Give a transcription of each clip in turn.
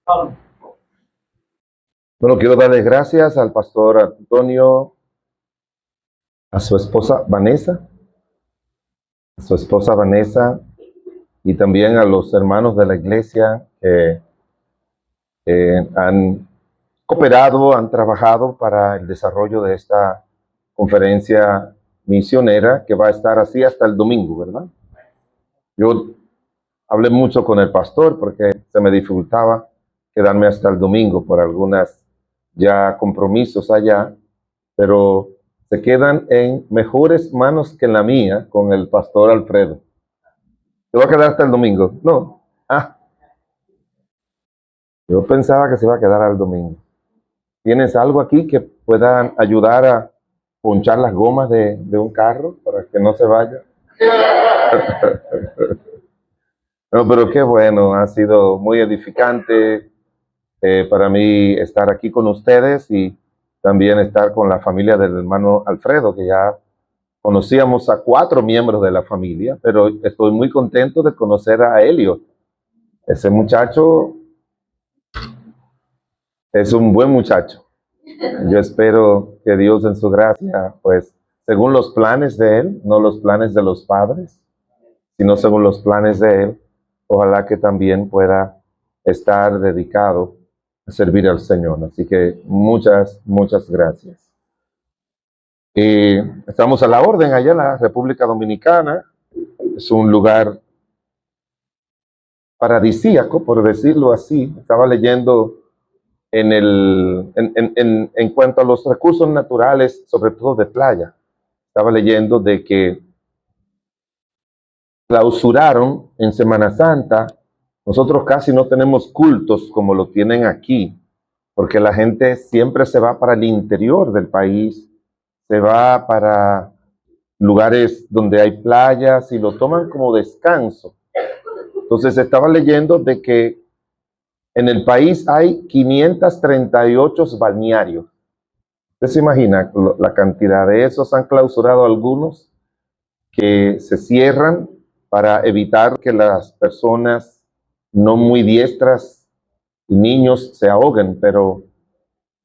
Bueno, quiero darles gracias al pastor Antonio, a su esposa Vanessa, y también a los hermanos de la iglesia que han cooperado, han trabajado para el desarrollo de esta conferencia misionera que va a estar así hasta el domingo, ¿verdad? Yo hablé mucho con el pastor porque se me dificultaba quedarme hasta el domingo por algunas ya compromisos allá, pero se quedan en mejores manos que en la mía con el pastor Alfredo. ¿Se va a quedar hasta el domingo? No. Yo pensaba que se iba a quedar al domingo. ¿Tienes algo aquí que pueda ayudar a ponchar las gomas de un carro para que no se vaya? No, pero qué bueno, ha sido muy edificante para mí estar aquí con ustedes y también estar con la familia del hermano Alfredo, que ya conocíamos a 4 miembros de la familia, pero estoy muy contento de conocer a Elio. Ese muchacho es un buen muchacho. Yo espero que Dios en su gracia, pues, según los planes de Él, no los planes de los padres, sino según los planes de Él, ojalá que también pueda estar dedicado a servir al Señor. Así que muchas gracias. Estamos a la orden allá en la República Dominicana. Es un lugar paradisíaco, por decirlo así. Estaba leyendo en cuanto a los recursos naturales, sobre todo de playa. Estaba leyendo de que clausuraron en Semana Santa. Nosotros casi no tenemos cultos como lo tienen aquí, porque la gente siempre se va para el interior del país, se va para lugares donde hay playas y lo toman como descanso. Entonces estaba leyendo de que en el país hay 538 balnearios. ¿Usted se imagina la cantidad de esos? Han clausurado algunos que se cierran para evitar que las personas no muy diestras y niños se ahoguen, pero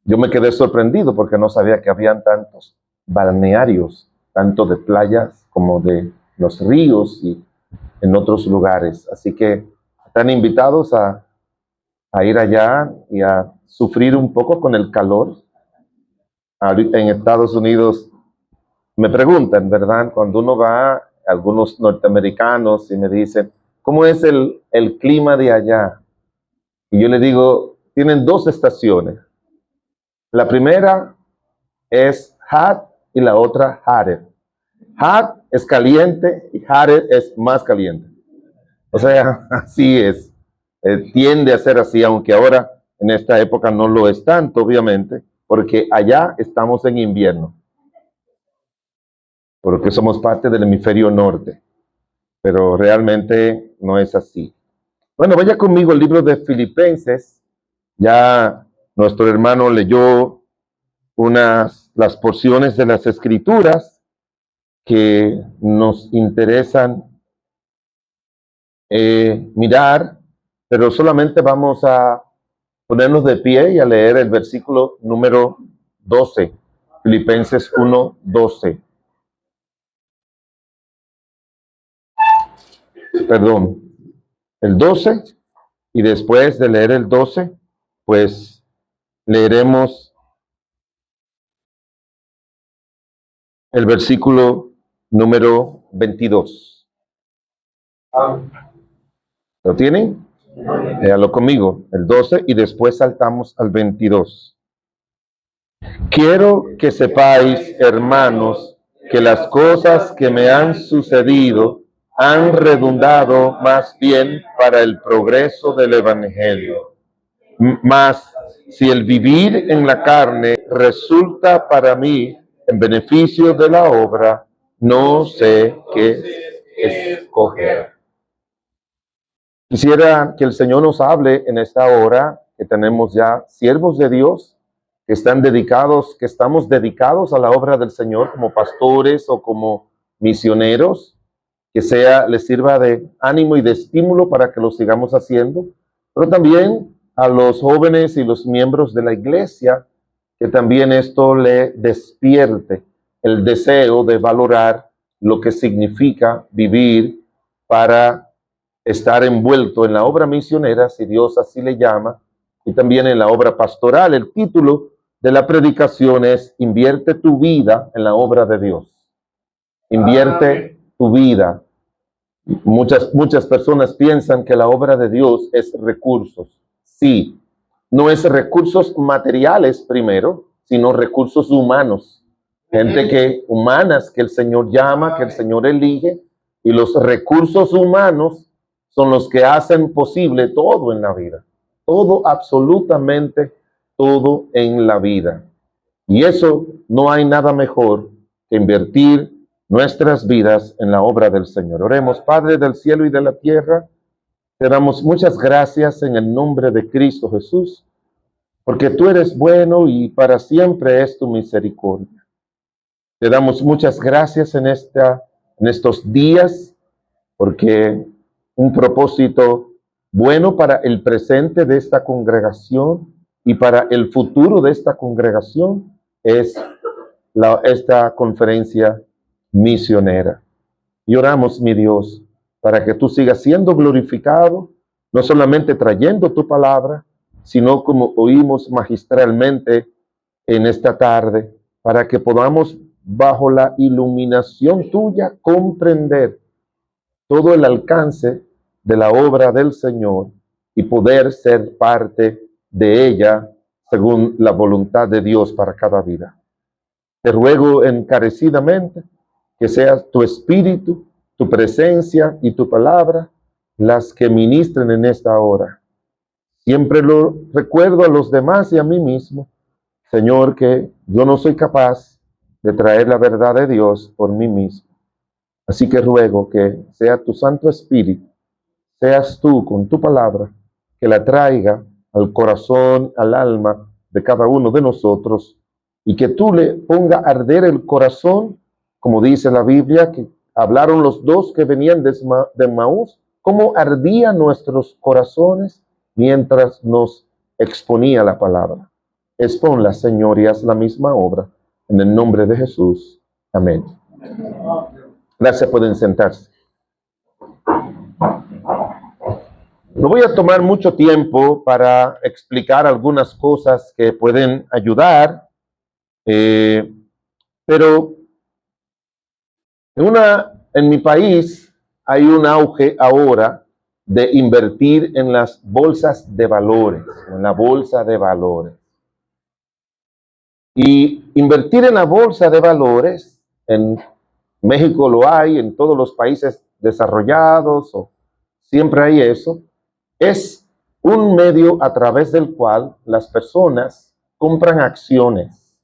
yo me quedé sorprendido porque no sabía que habían tantos balnearios, tanto de playas como de los ríos y en otros lugares. Así que están invitados a ir allá y a sufrir un poco con el calor. En Estados Unidos me preguntan, ¿verdad? Cuando uno va, algunos norteamericanos, y me dicen, ¿cómo es el clima de allá? Y yo le digo, tienen 2 estaciones. La primera es hot y la otra hotter. Hot es caliente y hotter es más caliente. O sea, así es. Tiende a ser así, aunque ahora en esta época no lo es tanto, obviamente, porque allá estamos en invierno, porque somos parte del hemisferio norte, pero realmente no es así. Bueno, vaya conmigo el libro de Filipenses. Ya nuestro hermano leyó las porciones de las Escrituras que nos interesan mirar, pero solamente vamos a ponernos de pie y a leer el versículo número 12, Filipenses 1:12. Perdón, el 12, y después de leer el 12, pues leeremos el versículo número 22. ¿Lo tienen? Léalo conmigo, el 12, y después saltamos al 22. Quiero que sepáis, hermanos, que las cosas que me han sucedido han redundado más bien para el progreso del Evangelio. Mas si el vivir en la carne resulta para mí en beneficio de la obra, no sé qué escoger. Quisiera que el Señor nos hable en esta hora, que tenemos ya siervos de Dios, que están dedicados, que estamos dedicados a la obra del Señor como pastores o como misioneros, que les sirva de ánimo y de estímulo para que lo sigamos haciendo, pero también a los jóvenes y los miembros de la iglesia, que también esto le despierte el deseo de valorar lo que significa vivir para estar envuelto en la obra misionera, si Dios así le llama, y también en la obra pastoral. El título de la predicación es Invierte tu vida en la obra de Dios. Invierte tu vida. Muchas personas piensan que la obra de Dios es recursos. Sí, no es recursos materiales primero, sino recursos humanos. Humanas que el Señor llama, que el Señor elige, y los recursos humanos son los que hacen posible todo en la vida. Todo, absolutamente todo en la vida. Y eso, no hay nada mejor que invertir nuestras vidas en la obra del Señor. Oremos. Padre del cielo y de la tierra, te damos muchas gracias en el nombre de Cristo Jesús, porque tú eres bueno y para siempre es tu misericordia. Te damos muchas gracias en estos días, porque un propósito bueno para el presente de esta congregación y para el futuro de esta congregación es esta conferencia misionera. Y oramos, mi Dios, para que tú sigas siendo glorificado, no solamente trayendo tu palabra, sino como oímos magistralmente en esta tarde, para que podamos, bajo la iluminación tuya, comprender todo el alcance de la obra del Señor y poder ser parte de ella según la voluntad de Dios para cada vida. Te ruego encarecidamente que sea tu espíritu, tu presencia y tu palabra las que ministren en esta hora. Siempre lo recuerdo a los demás y a mí mismo, Señor, que yo no soy capaz de traer la verdad de Dios por mí mismo. Así que ruego que sea tu Santo Espíritu, seas tú con tu palabra, que la traiga al corazón, al alma de cada uno de nosotros, y que tú le ponga a arder el corazón, como dice la Biblia, que hablaron los dos que venían de Maús, cómo ardían nuestros corazones mientras nos exponía la palabra. Exponla, Señor, y haz la misma obra. En el nombre de Jesús. Amén. Gracias, pueden sentarse. No voy a tomar mucho tiempo para explicar algunas cosas que pueden ayudar, pero en mi país hay un auge ahora de invertir en las bolsas de valores, en la bolsa de valores. Y invertir en la bolsa de valores, en México lo hay, en todos los países desarrollados, siempre hay eso, es un medio a través del cual las personas compran acciones.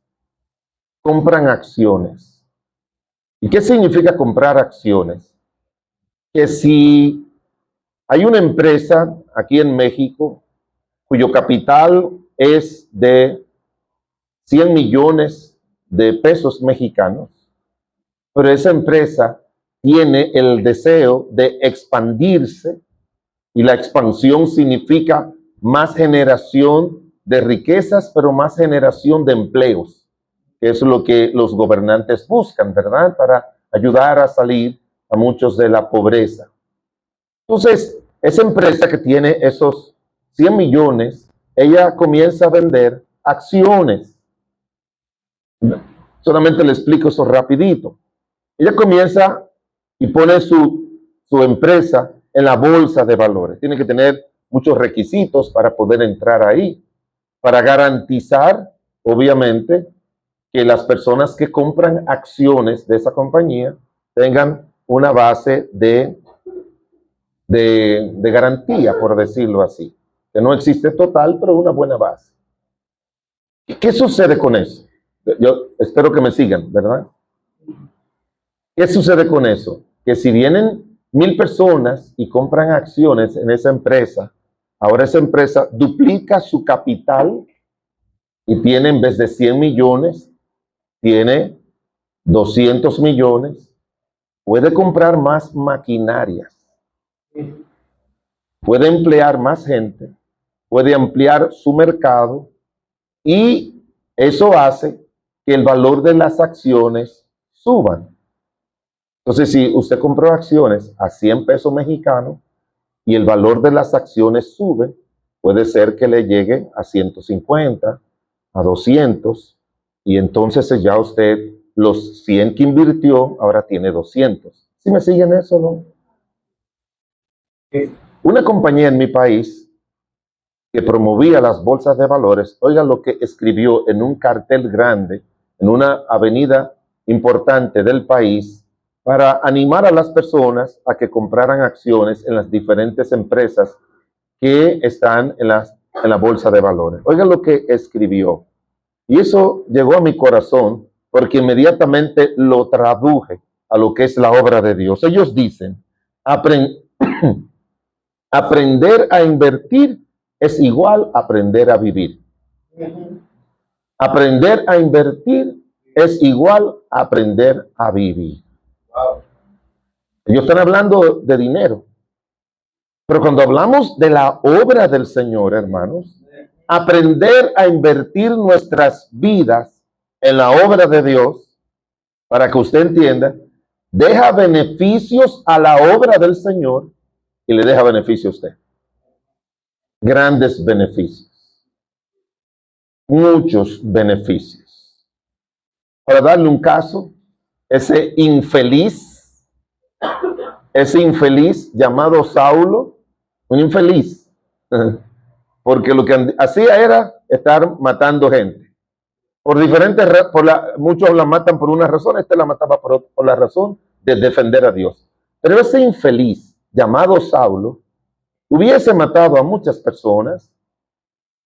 Compran acciones. ¿Y qué significa comprar acciones? Que si hay una empresa aquí en México cuyo capital es de 100 millones de pesos mexicanos, pero esa empresa tiene el deseo de expandirse, y la expansión significa más generación de riquezas, pero más generación de empleos, que es lo que los gobernantes buscan, ¿verdad? Para ayudar a salir a muchos de la pobreza. Entonces, esa empresa que tiene esos 100 millones, ella comienza a vender acciones. Solamente le explico eso rapidito. Ella comienza y pone su empresa en la bolsa de valores. Tiene que tener muchos requisitos para poder entrar ahí, para garantizar, obviamente, que las personas que compran acciones de esa compañía tengan una base de garantía, por decirlo así. Que no existe total, pero una buena base. ¿Qué sucede con eso? Yo espero que me sigan, ¿verdad? ¿Qué sucede con eso? Que si vienen 1000 personas y compran acciones en esa empresa, ahora esa empresa duplica su capital y tiene, en vez de 100 millones, tiene 200 millones, puede comprar más maquinarias, puede emplear más gente, puede ampliar su mercado y eso hace que el valor de las acciones suban. Entonces, si usted compró acciones a 100 pesos mexicanos y el valor de las acciones sube, puede ser que le llegue a 150, a 200, y entonces ya usted los 100 que invirtió ahora tiene 200. ¿Sí me siguen eso, no? Una compañía en mi país que promovía las bolsas de valores, oigan lo que escribió en un cartel grande, en una avenida importante del país, para animar a las personas a que compraran acciones en las diferentes empresas que están en la bolsa de valores. Oigan lo que escribió. Y eso llegó a mi corazón porque inmediatamente lo traduje a lo que es la obra de Dios. Ellos dicen, aprender a invertir es igual a aprender a vivir. Aprender a invertir es igual a aprender a vivir. Ellos están hablando de dinero. Pero cuando hablamos de la obra del Señor, hermanos, aprender a invertir nuestras vidas en la obra de Dios, para que usted entienda, deja beneficios a la obra del Señor y le deja beneficio a usted. Grandes beneficios. Muchos beneficios. Para darle un caso, ese infeliz llamado Saulo, un infeliz, porque lo que hacía era estar matando gente. Por diferentes, muchos la matan por una razón, este la mataba por la razón de defender a Dios. Pero ese infeliz llamado Saulo hubiese matado a muchas personas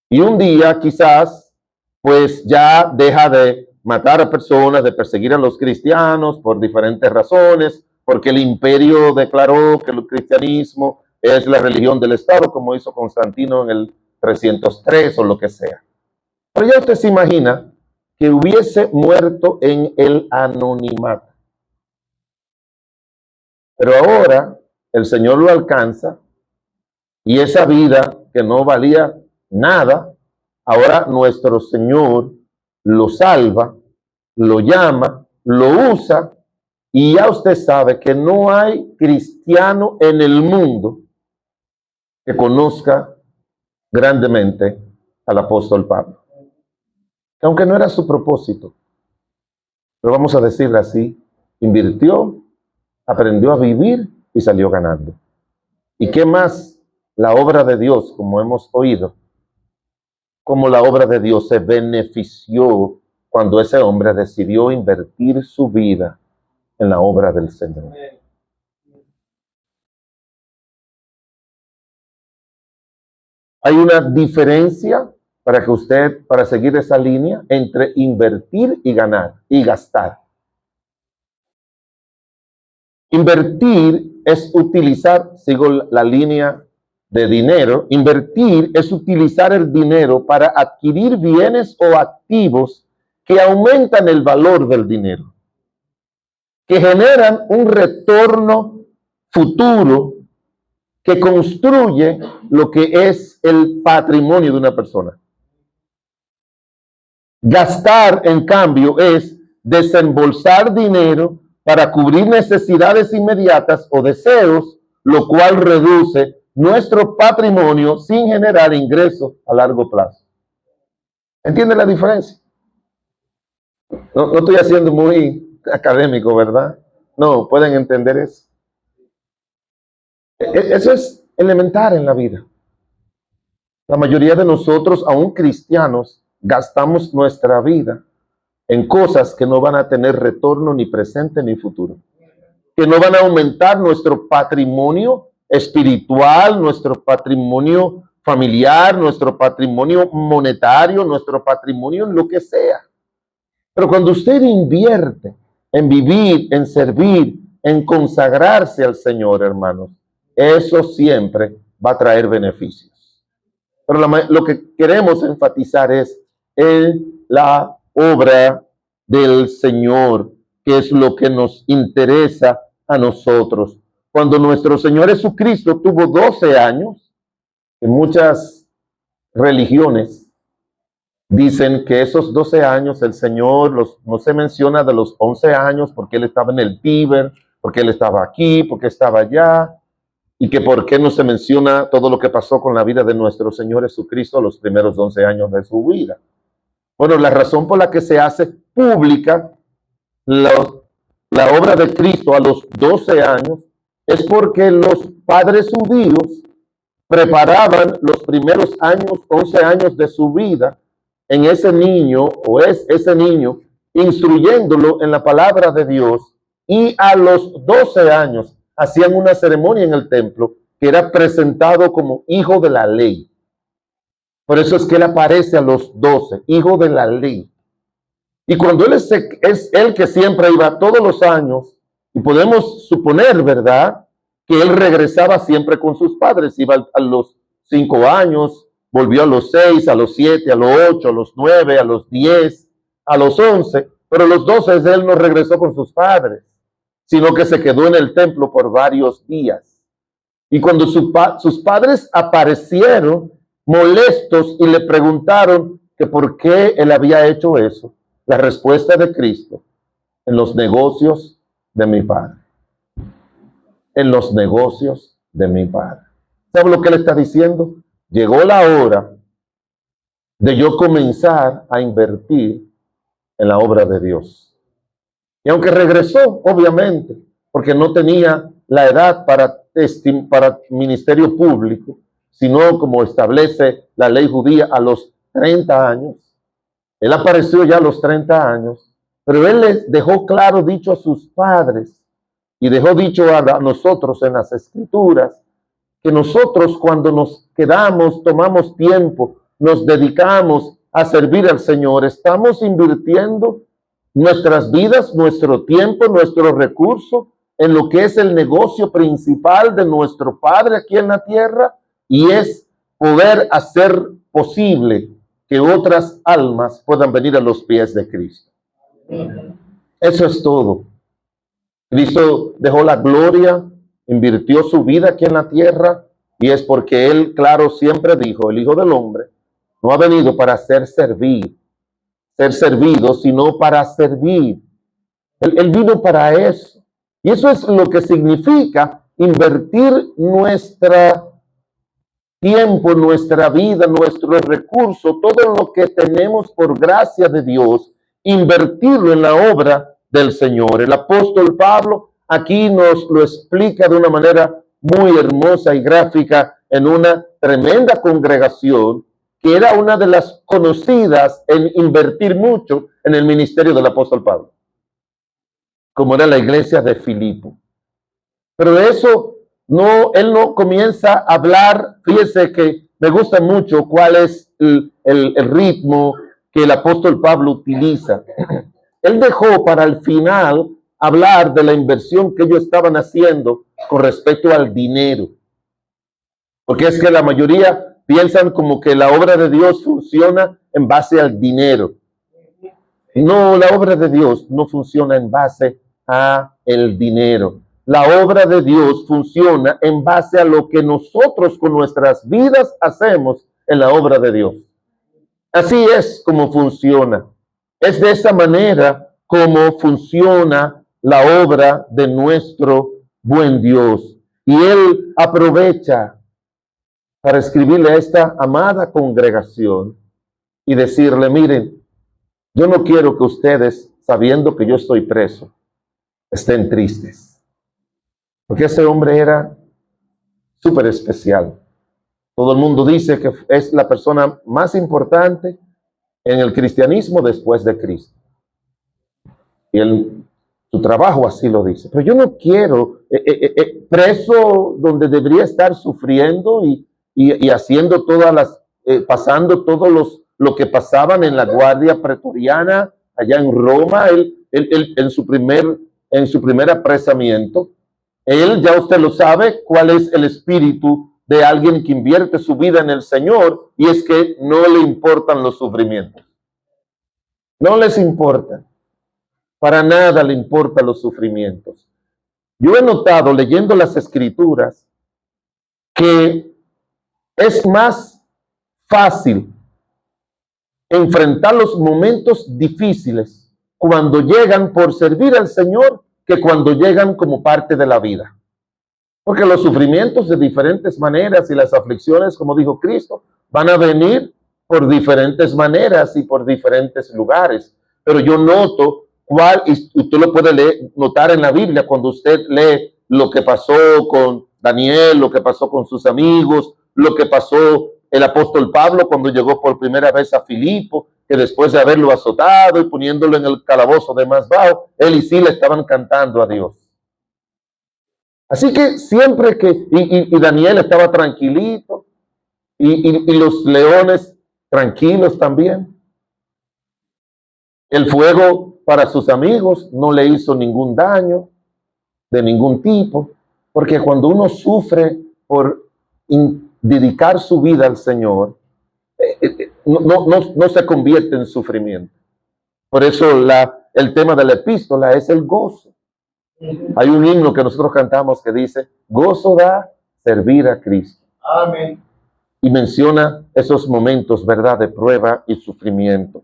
y un día quizás pues ya deja de matar a personas, de perseguir a los cristianos por diferentes razones, porque el imperio declaró que el cristianismo es la religión del Estado, como hizo Constantino en el 303 o lo que sea. Pero ya usted se imagina que hubiese muerto en el anonimato. Pero ahora el Señor lo alcanza y esa vida que no valía nada, ahora nuestro Señor lo salva, lo llama, lo usa, y ya usted sabe que no hay cristiano en el mundo que conozca grandemente al apóstol Pablo. Aunque no era su propósito, pero vamos a decirle así, invirtió, aprendió a vivir y salió ganando. ¿Y qué más? La obra de Dios, como hemos oído, como la obra de Dios se benefició cuando ese hombre decidió invertir su vida en la obra del Señor. Hay una diferencia para seguir esa línea entre invertir y ganar y gastar. Invertir es utilizar, sigo la línea de dinero, invertir es utilizar el dinero para adquirir bienes o activos que aumentan el valor del dinero, que generan un retorno futuro que construye lo que es el patrimonio de una persona. Gastar, en cambio, es desembolsar dinero para cubrir necesidades inmediatas o deseos, lo cual reduce nuestro patrimonio sin generar ingresos a largo plazo. ¿Entiende la diferencia? No estoy haciendo muy académico, ¿verdad? No, pueden entender eso. Eso es elemental en la vida. La mayoría de nosotros, aún cristianos, gastamos nuestra vida en cosas que no van a tener retorno ni presente ni futuro, que no van a aumentar nuestro patrimonio espiritual, nuestro patrimonio familiar, nuestro patrimonio monetario, nuestro patrimonio en lo que sea. Pero cuando usted invierte en vivir, en servir, en consagrarse al Señor, hermanos, eso siempre va a traer beneficios. Pero lo que queremos enfatizar es en la obra del Señor, que es lo que nos interesa a nosotros. Cuando nuestro Señor Jesucristo tuvo 12 años, en muchas religiones dicen que esos 12 años el Señor no se menciona de los 11 años porque Él estaba en el Tíber, porque Él estaba aquí, porque estaba allá, y que por qué no se menciona todo lo que pasó con la vida de nuestro Señor Jesucristo los primeros 11 años de su vida. Bueno, la razón por la que se hace pública la obra de Cristo a los 12 años es porque los padres judíos preparaban los primeros años, 11 años de su vida en ese niño, o es ese niño, instruyéndolo en la palabra de Dios, y a los 12 años hacían una ceremonia en el templo que era presentado como hijo de la ley. Por eso es que él aparece a los 12, hijo de la ley. Y cuando él es el que siempre iba todos los años, y podemos suponer, ¿verdad?, que él regresaba siempre con sus padres, iba a los 5 años, volvió a los 6, a los 7, a los 8, a los 9, a los 10, a los 11, pero a los 12 él no regresó con sus padres, sino que se quedó en el templo por varios días. Y cuando sus padres aparecieron molestos y le preguntaron que por qué él había hecho eso, la respuesta de Cristo: en los negocios de mi Padre. En los negocios de mi Padre. ¿Sabe lo que él está diciendo? Llegó la hora de yo comenzar a invertir en la obra de Dios. Y aunque regresó, obviamente, porque no tenía la edad para ministerio público, sino como establece la ley judía a los 30 años. Él apareció ya a los 30 años, pero él les dejó claro dicho a sus padres y dejó dicho a nosotros en las Escrituras que nosotros, cuando nos quedamos, tomamos tiempo, nos dedicamos a servir al Señor, estamos invirtiendo nuestras vidas, nuestro tiempo, nuestros recursos en lo que es el negocio principal de nuestro Padre aquí en la tierra, y es poder hacer posible que otras almas puedan venir a los pies de Cristo. Eso es todo. Cristo dejó la gloria, invirtió su vida aquí en la tierra, y es porque Él, claro, siempre dijo: el Hijo del Hombre no ha venido para ser servido, sino para servir. Él vino para eso. Y eso es lo que significa invertir nuestro tiempo, nuestra vida, nuestros recursos, todo lo que tenemos por gracia de Dios, invertirlo en la obra del Señor. El apóstol Pablo aquí nos lo explica de una manera muy hermosa y gráfica en una tremenda congregación que era una de las conocidas en invertir mucho en el ministerio del apóstol Pablo, como era la iglesia de Filipo. Pero eso no, él no comienza a hablar. Fíjese que me gusta mucho cuál es el ritmo que el apóstol Pablo utiliza. Él dejó para el final hablar de la inversión que ellos estaban haciendo con respecto al dinero. Porque es que la mayoría piensan como que la obra de Dios funciona en base al dinero. No, la obra de Dios no funciona en base a el dinero. La obra de Dios funciona en base a lo que nosotros con nuestras vidas hacemos en la obra de Dios. Así es como funciona. Es de esa manera como funciona la obra de nuestro buen Dios. Y Él aprovecha para escribirle a esta amada congregación y decirle: miren, yo no quiero que ustedes, sabiendo que yo estoy preso, estén tristes. Porque ese hombre era súper especial. Todo el mundo dice que es la persona más importante en el cristianismo después de Cristo. Y su trabajo así lo dice. Pero yo no quiero preso donde debería estar sufriendo y haciendo todas las, pasando todos lo que pasaban en la guardia pretoriana allá en Roma. Él en su primer apresamiento, él, ya usted lo sabe, cuál es el espíritu de alguien que invierte su vida en el Señor, y es que no le importan los sufrimientos. No les importa. Para nada le importan los sufrimientos. Yo he notado, leyendo las Escrituras, que es más fácil enfrentar los momentos difíciles cuando llegan por servir al Señor que cuando llegan como parte de la vida. Porque los sufrimientos de diferentes maneras y las aflicciones, como dijo Cristo, van a venir por diferentes maneras y por diferentes lugares. Pero yo noto cuál, y usted lo puede notar en la Biblia cuando usted lee lo que pasó con Daniel, lo que pasó con sus amigos, lo que pasó el apóstol Pablo cuando llegó por primera vez a Filipo, que después de haberlo azotado y poniéndolo en el calabozo de más bajo, él y Sila estaban cantando a Dios. Así que siempre que, y Daniel estaba tranquilito, y los leones tranquilos también. El fuego para sus amigos no le hizo ningún daño de ningún tipo, porque cuando uno sufre por dedicar su vida al Señor, no se convierte en sufrimiento. Por eso el tema de la epístola es el gozo. Hay un himno que nosotros cantamos que dice, gozo da servir a Cristo. Amén. Y menciona esos momentos, ¿verdad?, de prueba y sufrimiento.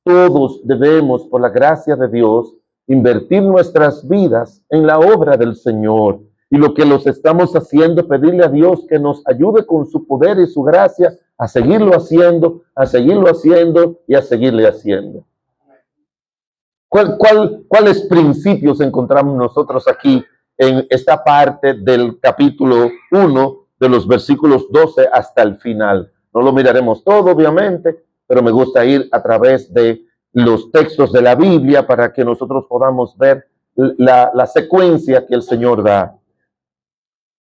Todos debemos, por la gracia de Dios, invertir nuestras vidas en la obra del Señor. Y lo que los estamos haciendo, pedirle a Dios que nos ayude con su poder y su gracia a seguirlo haciendo y a seguirle haciendo. ¿Cuáles principios encontramos nosotros aquí en esta parte del capítulo 1, de los versículos 12 hasta el final? No lo miraremos todo, obviamente, pero me gusta ir a través de los textos de la Biblia para que nosotros podamos ver la secuencia que el Señor da.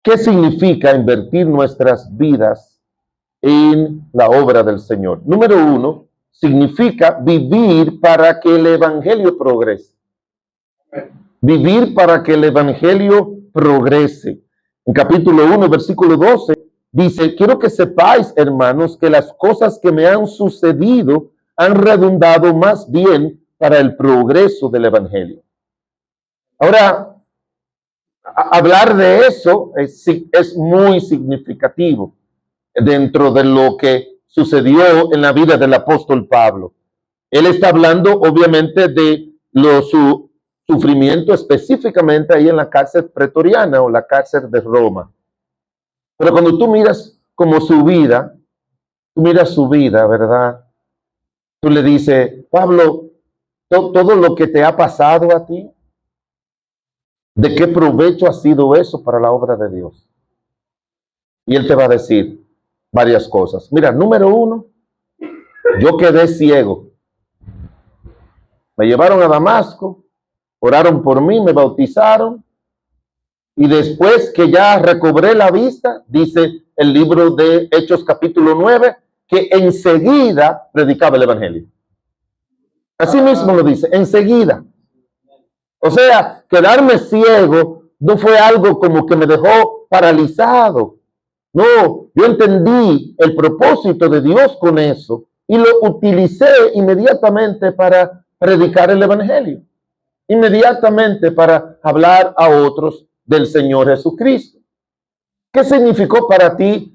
¿Qué significa invertir nuestras vidas en la obra del Señor? Número 1, significa vivir para que el evangelio progrese. Vivir para que el evangelio progrese. En capítulo 1, versículo 12, dice, quiero que sepáis, hermanos, que las cosas que me han sucedido han redundado más bien para el progreso del evangelio. Ahora, hablar de eso es muy significativo dentro de lo que sucedió en la vida del apóstol Pablo. Él está hablando obviamente de su sufrimiento específicamente ahí en la cárcel pretoriana o la cárcel de Roma. Pero cuando tú miras como su vida, ¿verdad? Tú le dices, Pablo, todo lo que te ha pasado a ti, ¿de qué provecho ha sido eso para la obra de Dios? Y él te va a decir varias cosas. Mira, número 1, yo quedé ciego. Me llevaron a Damasco, oraron por mí, me bautizaron, y después que ya recobré la vista, dice el libro de Hechos capítulo 9, que enseguida predicaba el evangelio. Así mismo lo dice, enseguida. O sea, quedarme ciego no fue algo como que me dejó paralizado. No, yo entendí el propósito de Dios con eso y lo utilicé inmediatamente para predicar el evangelio. Inmediatamente para hablar a otros del Señor Jesucristo. ¿Qué significó para ti?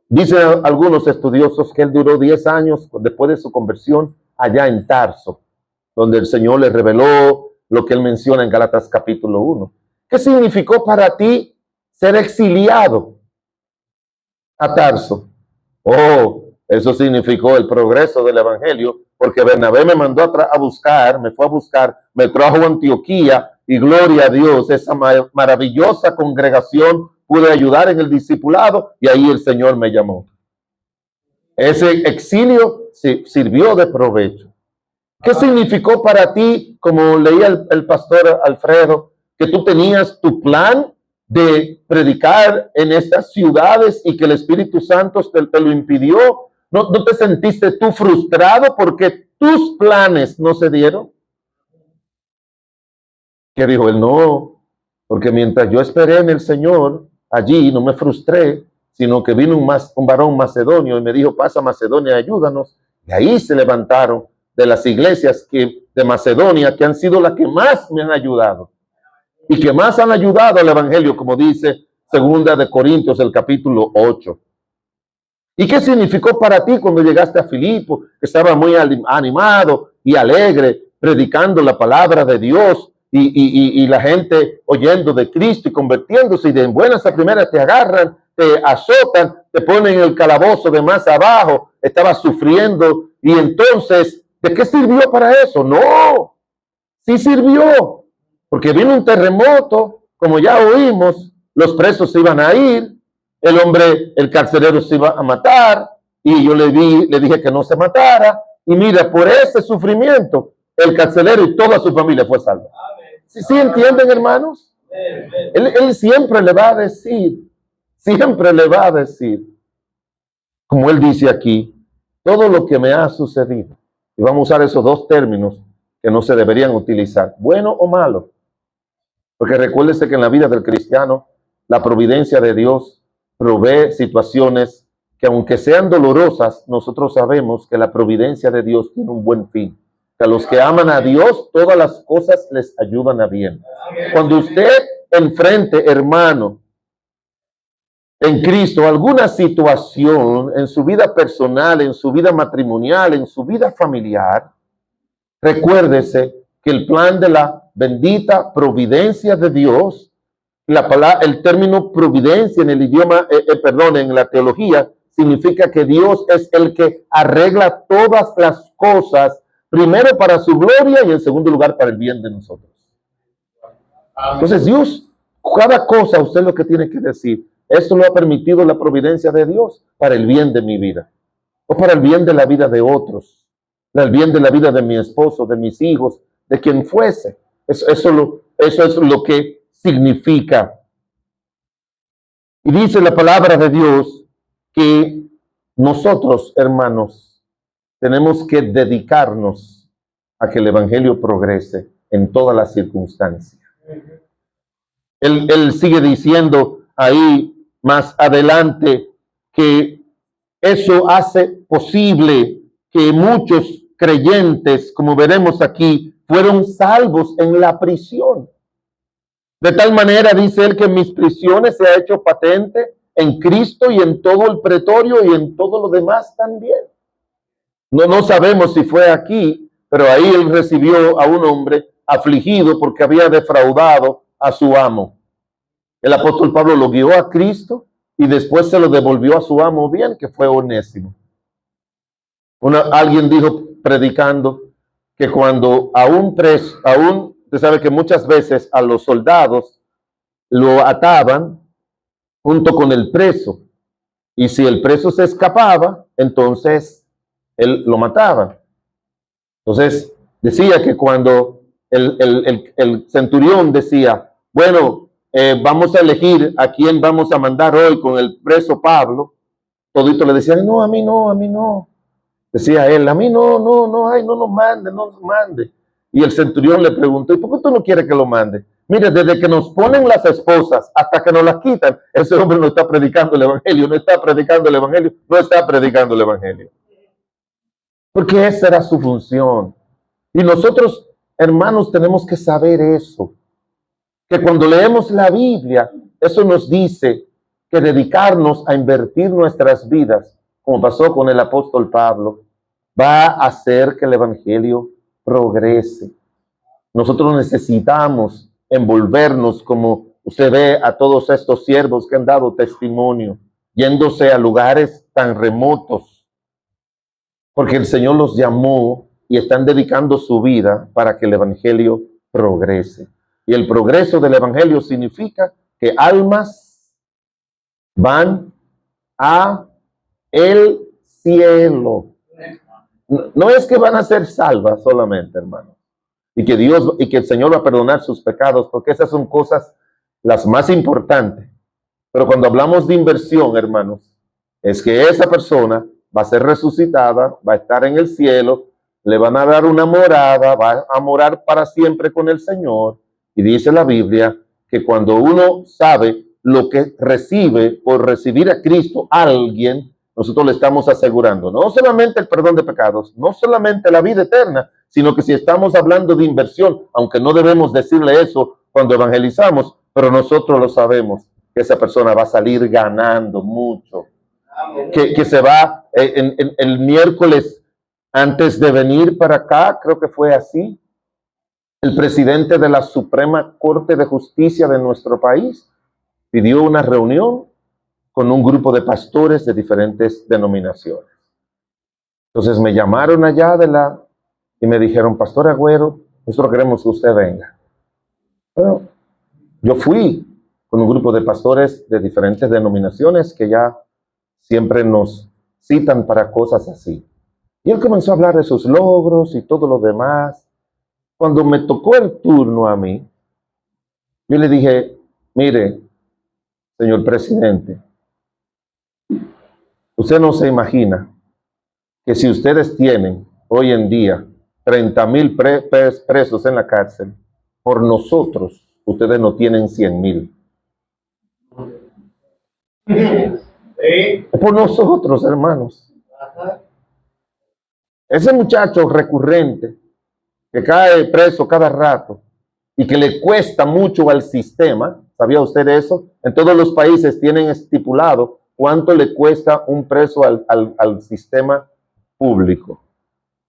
Dicen algunos estudiosos que él duró 10 años después de su conversión allá en Tarso, donde el Señor le reveló lo que él menciona en Gálatas capítulo 1. ¿Qué significó para ti ser exiliado a Tarso? Oh, eso significó el progreso del evangelio, porque Bernabé me mandó a buscar, me fue a buscar, me trajo a Antioquía y gloria a Dios, esa maravillosa congregación pude ayudar en el discipulado y ahí el Señor me llamó. Ese exilio sirvió de provecho. ¿Qué significó para ti, como leía el pastor Alfredo, que tú tenías tu plan de predicar en estas ciudades y que el Espíritu Santo te lo impidió? ¿No te sentiste tú frustrado porque tus planes no se dieron? Que dijo él, no, porque mientras yo esperé en el Señor, allí no me frustré, sino que vino un varón macedonio y me dijo, pasa a Macedonia, ayúdanos. Y ahí se levantaron de las iglesias de Macedonia, que han sido las que más me han ayudado y que más han ayudado al evangelio, como dice 2 de Corintios, el capítulo 8. ¿Y qué significó para ti cuando llegaste a Filipo, que estaba muy animado y alegre, predicando la palabra de Dios y la gente oyendo de Cristo y convirtiéndose, y de buenas a primeras te agarran, te azotan, te ponen en el calabozo de más abajo, estabas sufriendo, y entonces, ¿de qué sirvió para eso? No, sí sirvió, porque vino un terremoto, como ya oímos, los presos se iban a ir, el hombre, el carcelero se iba a matar, y yo le dije que no se matara, y mira, por ese sufrimiento, el carcelero y toda su familia fue salva. ¿Sí entienden, hermanos? Él siempre le va a decir, como él dice aquí, todo lo que me ha sucedido, y vamos a usar esos dos términos que no se deberían utilizar, bueno o malo, porque recuérdese que en la vida del cristiano, la providencia de Dios provee situaciones que, aunque sean dolorosas, nosotros sabemos que la providencia de Dios tiene un buen fin. Que a los que aman a Dios, todas las cosas les ayudan a bien. Cuando usted enfrente, hermano, en Cristo, alguna situación en su vida personal, en su vida matrimonial, en su vida familiar, recuérdese que el plan de la bendita providencia de Dios, el término providencia en el idioma, en la teología, significa que Dios es el que arregla todas las cosas, primero para su gloria y en segundo lugar para el bien de nosotros. Entonces Dios, cada cosa, usted lo que tiene que decir, esto lo ha permitido la providencia de Dios para el bien de mi vida, o para el bien de la vida de otros, para el bien de la vida de mi esposo, de mis hijos, de quien fuese. Eso es lo que significa. Y dice la palabra de Dios que nosotros, hermanos, tenemos que dedicarnos a que el evangelio progrese en todas las circunstancias. Él sigue diciendo ahí más adelante que eso hace posible que muchos creyentes, como veremos aquí, fueron salvos en la prisión. De tal manera, dice él, que en mis prisiones se ha hecho patente en Cristo y en todo el pretorio y en todo lo demás también. No sabemos si fue aquí, pero ahí él recibió a un hombre afligido porque había defraudado a su amo. El apóstol Pablo lo guió a Cristo y después se lo devolvió a su amo bien, que fue Onésimo. Alguien dijo predicando que cuando usted sabe que muchas veces a los soldados lo ataban junto con el preso, y si el preso se escapaba, entonces él lo mataba. Entonces decía que cuando el centurión decía, bueno, vamos a elegir a quién vamos a mandar hoy con el preso Pablo, todito le decían, no, a mí no. Decía él, a mí no nos mande. Y el centurión le preguntó, ¿y por qué tú no quieres que lo mande? Mire, desde que nos ponen las esposas hasta que nos las quitan, ese hombre no está predicando el evangelio. Porque esa era su función. Y nosotros, hermanos, tenemos que saber eso. Que cuando leemos la Biblia, eso nos dice que dedicarnos a invertir nuestras vidas, como pasó con el apóstol Pablo, va a hacer que el evangelio progrese. Nosotros necesitamos envolvernos, como usted ve a todos estos siervos que han dado testimonio, yéndose a lugares tan remotos, porque el Señor los llamó y están dedicando su vida para que el evangelio progrese. Y el progreso del evangelio significa que almas van a el cielo. No es que van a ser salvas solamente, hermano, y que el Señor va a perdonar sus pecados, porque esas son cosas las más importantes. Pero cuando hablamos de inversión, hermanos, es que esa persona va a ser resucitada, va a estar en el cielo, le van a dar una morada, va a morar para siempre con el Señor. Y dice la Biblia que cuando uno sabe lo que recibe por recibir a Cristo a alguien, nosotros le estamos asegurando no solamente el perdón de pecados, no solamente la vida eterna, sino que si estamos hablando de inversión, aunque no debemos decirle eso cuando evangelizamos, pero nosotros lo sabemos, que esa persona va a salir ganando mucho. que se va el miércoles antes de venir para acá, creo que fue así. El presidente de la Suprema Corte de Justicia de nuestro país pidió una reunión con un grupo de pastores de diferentes denominaciones. Entonces me llamaron allá y me dijeron, Pastor Agüero, nosotros queremos que usted venga. Bueno, yo fui con un grupo de pastores de diferentes denominaciones que ya siempre nos citan para cosas así. Y él comenzó a hablar de sus logros y todo lo demás. Cuando me tocó el turno a mí, yo le dije, mire, señor presidente, usted no se imagina que si ustedes tienen hoy en día 30,000 presos en la cárcel, por nosotros, ustedes no tienen 100,000. Por nosotros, hermanos. Ese muchacho recurrente que cae preso cada rato y que le cuesta mucho al sistema, ¿sabía usted eso? En todos los países tienen estipulado cuánto le cuesta un preso al sistema público.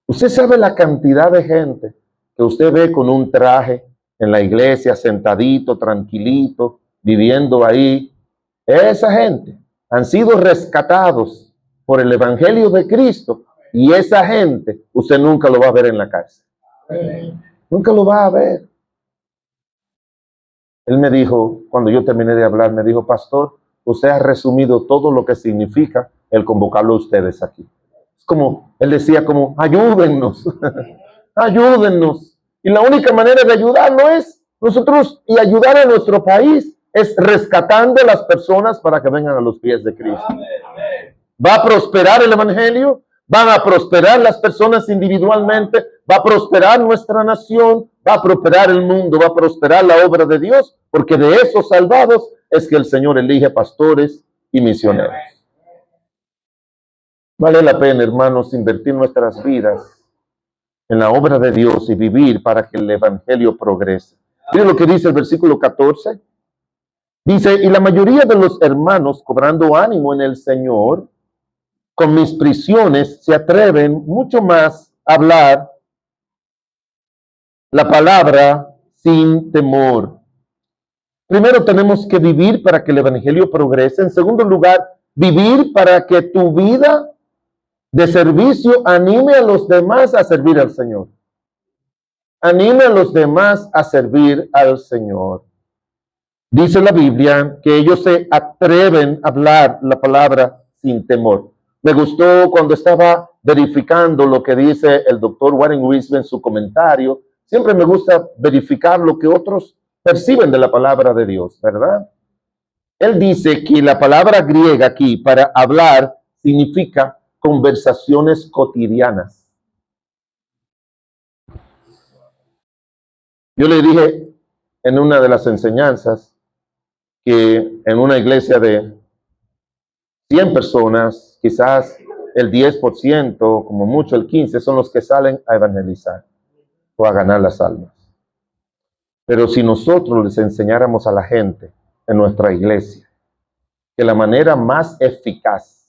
Usted sabe la cantidad de gente que usted ve con un traje en la iglesia, sentadito, tranquilito, viviendo ahí. Esa gente han sido rescatados por el Evangelio de Cristo y esa gente usted nunca lo va a ver en la cárcel. Nunca lo va a ver. Él me dijo, cuando yo terminé de hablar, me dijo, pastor, usted ha resumido todo lo que significa el convocarlo a ustedes aquí. Es como, él decía como, ayúdennos, ayúdennos. Y la única manera de ayudarlo es nosotros y ayudar a nuestro país es rescatando a las personas para que vengan a los pies de Cristo. ¿Va a prosperar el evangelio? ¿Van a prosperar las personas individualmente? ¿Va a prosperar nuestra nación? ¿Va a prosperar el mundo? ¿Va a prosperar la obra de Dios? Porque de esos salvados es que el Señor elige pastores y misioneros. Vale la pena, hermanos, invertir nuestras vidas en la obra de Dios y vivir para que el evangelio progrese. Miren lo que dice el versículo 14. Dice, y la mayoría de los hermanos, cobrando ánimo en el Señor, con mis prisiones se atreven mucho más a hablar la palabra sin temor. Primero tenemos que vivir para que el evangelio progrese. En segundo lugar, vivir para que tu vida de servicio anime a los demás a servir al Señor. Anime a los demás a servir al Señor. Dice la Biblia que ellos se atreven a hablar la palabra sin temor. Me gustó cuando estaba verificando lo que dice el doctor Warren Wiersbe en su comentario. Siempre me gusta verificar lo que otros perciben de la palabra de Dios, ¿verdad? Él dice que la palabra griega aquí para hablar significa conversaciones cotidianas. Yo le dije en una de las enseñanzas que en una iglesia de 100 personas, quizás el 10%, como mucho el 15%, son los que salen a evangelizar o a ganar las almas. Pero si nosotros les enseñáramos a la gente en nuestra iglesia que la manera más eficaz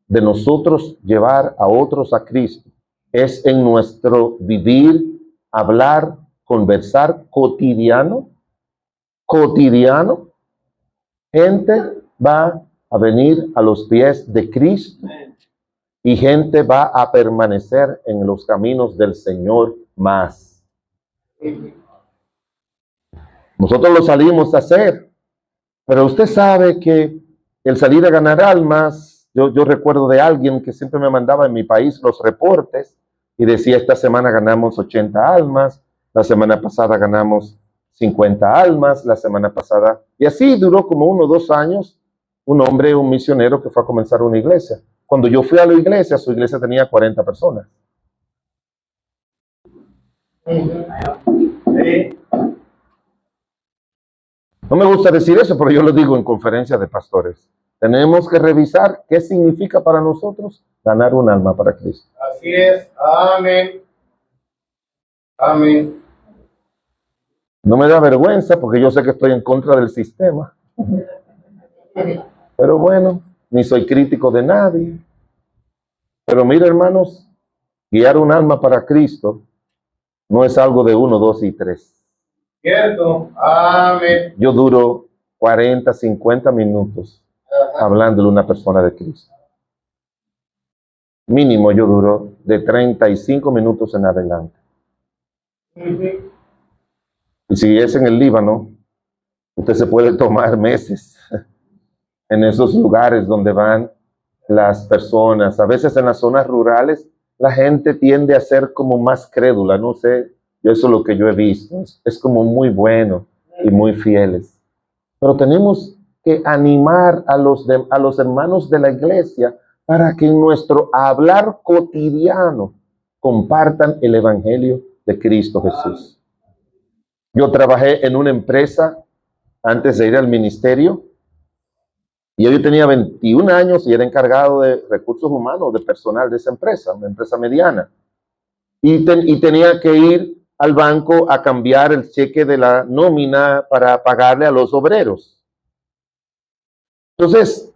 de nosotros llevar a otros a Cristo es en nuestro vivir, hablar, conversar cotidiano, gente va a venir a los pies de Cristo y gente va a permanecer en los caminos del Señor más. Nosotros lo salimos a hacer, pero usted sabe que el salir a ganar almas, yo recuerdo de alguien que siempre me mandaba en mi país los reportes y decía, esta semana ganamos 80 almas, la semana pasada ganamos 50 almas, la semana pasada, y así duró como 1 o 2 años, un hombre, un misionero que fue a comenzar una iglesia. Cuando yo fui a la iglesia, su iglesia tenía 40 personas. No me gusta decir eso, pero yo lo digo en conferencias de pastores. Tenemos que revisar qué significa para nosotros ganar un alma para Cristo. Así es. Amén. Amén. No me da vergüenza porque yo sé que estoy en contra del sistema. Pero bueno, ni soy crítico de nadie. Pero mira, hermanos, guiar un alma para Cristo no es algo de 1, 2 y 3. Cierto. Amén. Yo duro 40, 50 minutos hablándole a una persona de Cristo. Mínimo yo duro de 35 minutos en adelante. Y si es en el Líbano, usted se puede tomar meses en esos lugares donde van las personas. A veces en las zonas rurales la gente tiende a ser como más crédula, no sé, eso es lo que yo he visto. Es como muy bueno y muy fieles. Pero tenemos que animar a los hermanos de la iglesia para que en nuestro hablar cotidiano compartan el evangelio de Cristo Jesús. Yo trabajé en una empresa antes de ir al ministerio y yo tenía 21 años y era encargado de recursos humanos, de personal de esa empresa, una empresa mediana. Y tenía que ir al banco a cambiar el cheque de la nómina para pagarle a los obreros. Entonces,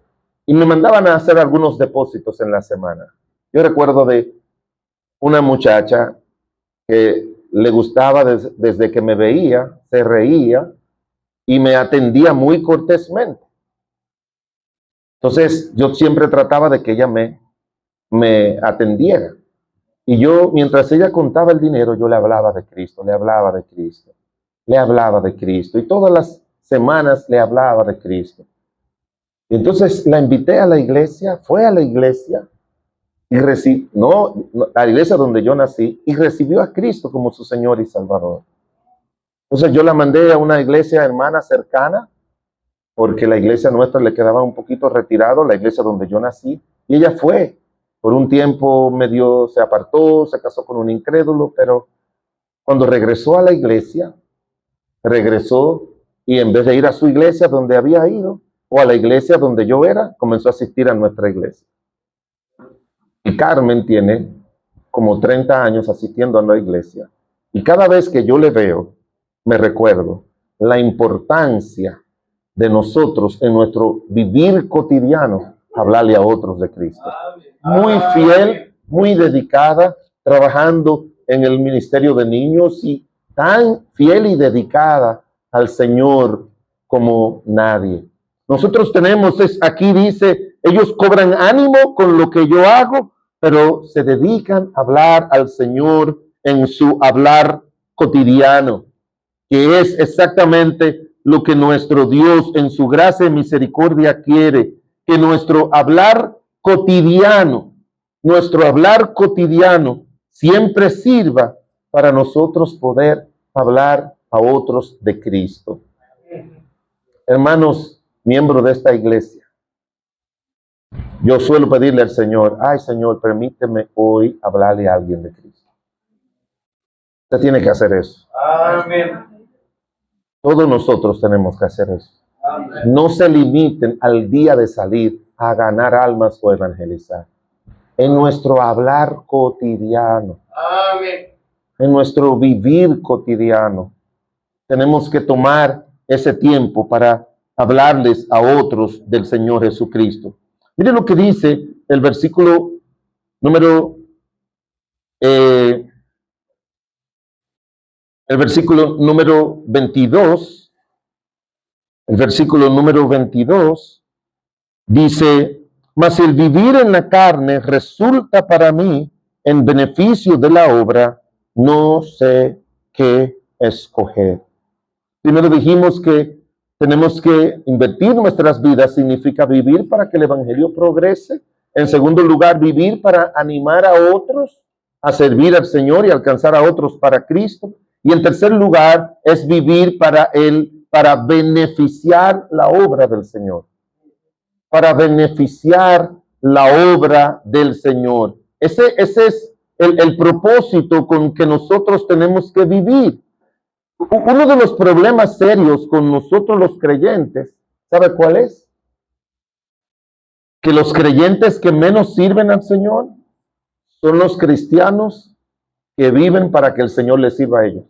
y me mandaban a hacer algunos depósitos en la semana. Yo recuerdo de una muchacha que le gustaba desde que me veía, se reía y me atendía muy cortésmente. Entonces, yo siempre trataba de que ella me atendiera. Y yo, mientras ella contaba el dinero, yo le hablaba de Cristo, le hablaba de Cristo, le hablaba de Cristo. Y todas las semanas le hablaba de Cristo. Entonces la invité a la iglesia, fue a la iglesia y a la iglesia donde yo nací y recibió a Cristo como su Señor y Salvador. Entonces yo la mandé a una iglesia hermana cercana porque la iglesia nuestra le quedaba un poquito retirado, la iglesia donde yo nací, y ella fue. Por un tiempo medio se apartó, se casó con un incrédulo, pero cuando regresó a la iglesia, regresó y en vez de ir a su iglesia donde había ido, o a la iglesia donde yo era, comenzó a asistir a nuestra iglesia. Y Carmen tiene como 30 años asistiendo a la iglesia. Y cada vez que yo le veo, me recuerdo la importancia de nosotros en nuestro vivir cotidiano, hablarle a otros de Cristo. Muy fiel, muy dedicada, trabajando en el ministerio de niños y tan fiel y dedicada al Señor como nadie. Nosotros tenemos, aquí dice, ellos cobran ánimo con lo que yo hago, pero se dedican a hablar al Señor en su hablar cotidiano, que es exactamente lo que nuestro Dios en su gracia y misericordia quiere, que nuestro hablar cotidiano siempre sirva para nosotros poder hablar a otros de Cristo. Hermanos, miembros de esta iglesia, yo suelo pedirle al Señor, ay Señor, permíteme hoy hablarle a alguien de Cristo. Usted tiene que hacer eso. Amén. Todos nosotros tenemos que hacer eso. Amén. No se limiten al día de salir a ganar almas o evangelizar. En nuestro hablar cotidiano, Amén. en nuestro vivir cotidiano, tenemos que tomar ese tiempo para hablarles a otros del Señor Jesucristo. Miren lo que dice el versículo número 22. El versículo número 22 dice: mas el vivir en la carne resulta para mí en beneficio de la obra, no sé qué escoger. Primero dijimos que tenemos que invertir nuestras vidas, significa vivir para que el evangelio progrese. En segundo lugar, vivir para animar a otros a servir al Señor y alcanzar a otros para Cristo. Y en tercer lugar, es vivir para beneficiar la obra del Señor. Para beneficiar la obra del Señor. Ese es el propósito con que nosotros tenemos que vivir. Uno de los problemas serios con nosotros los creyentes, ¿sabe cuál es? Que los creyentes que menos sirven al Señor son los cristianos que viven para que el Señor les sirva a ellos.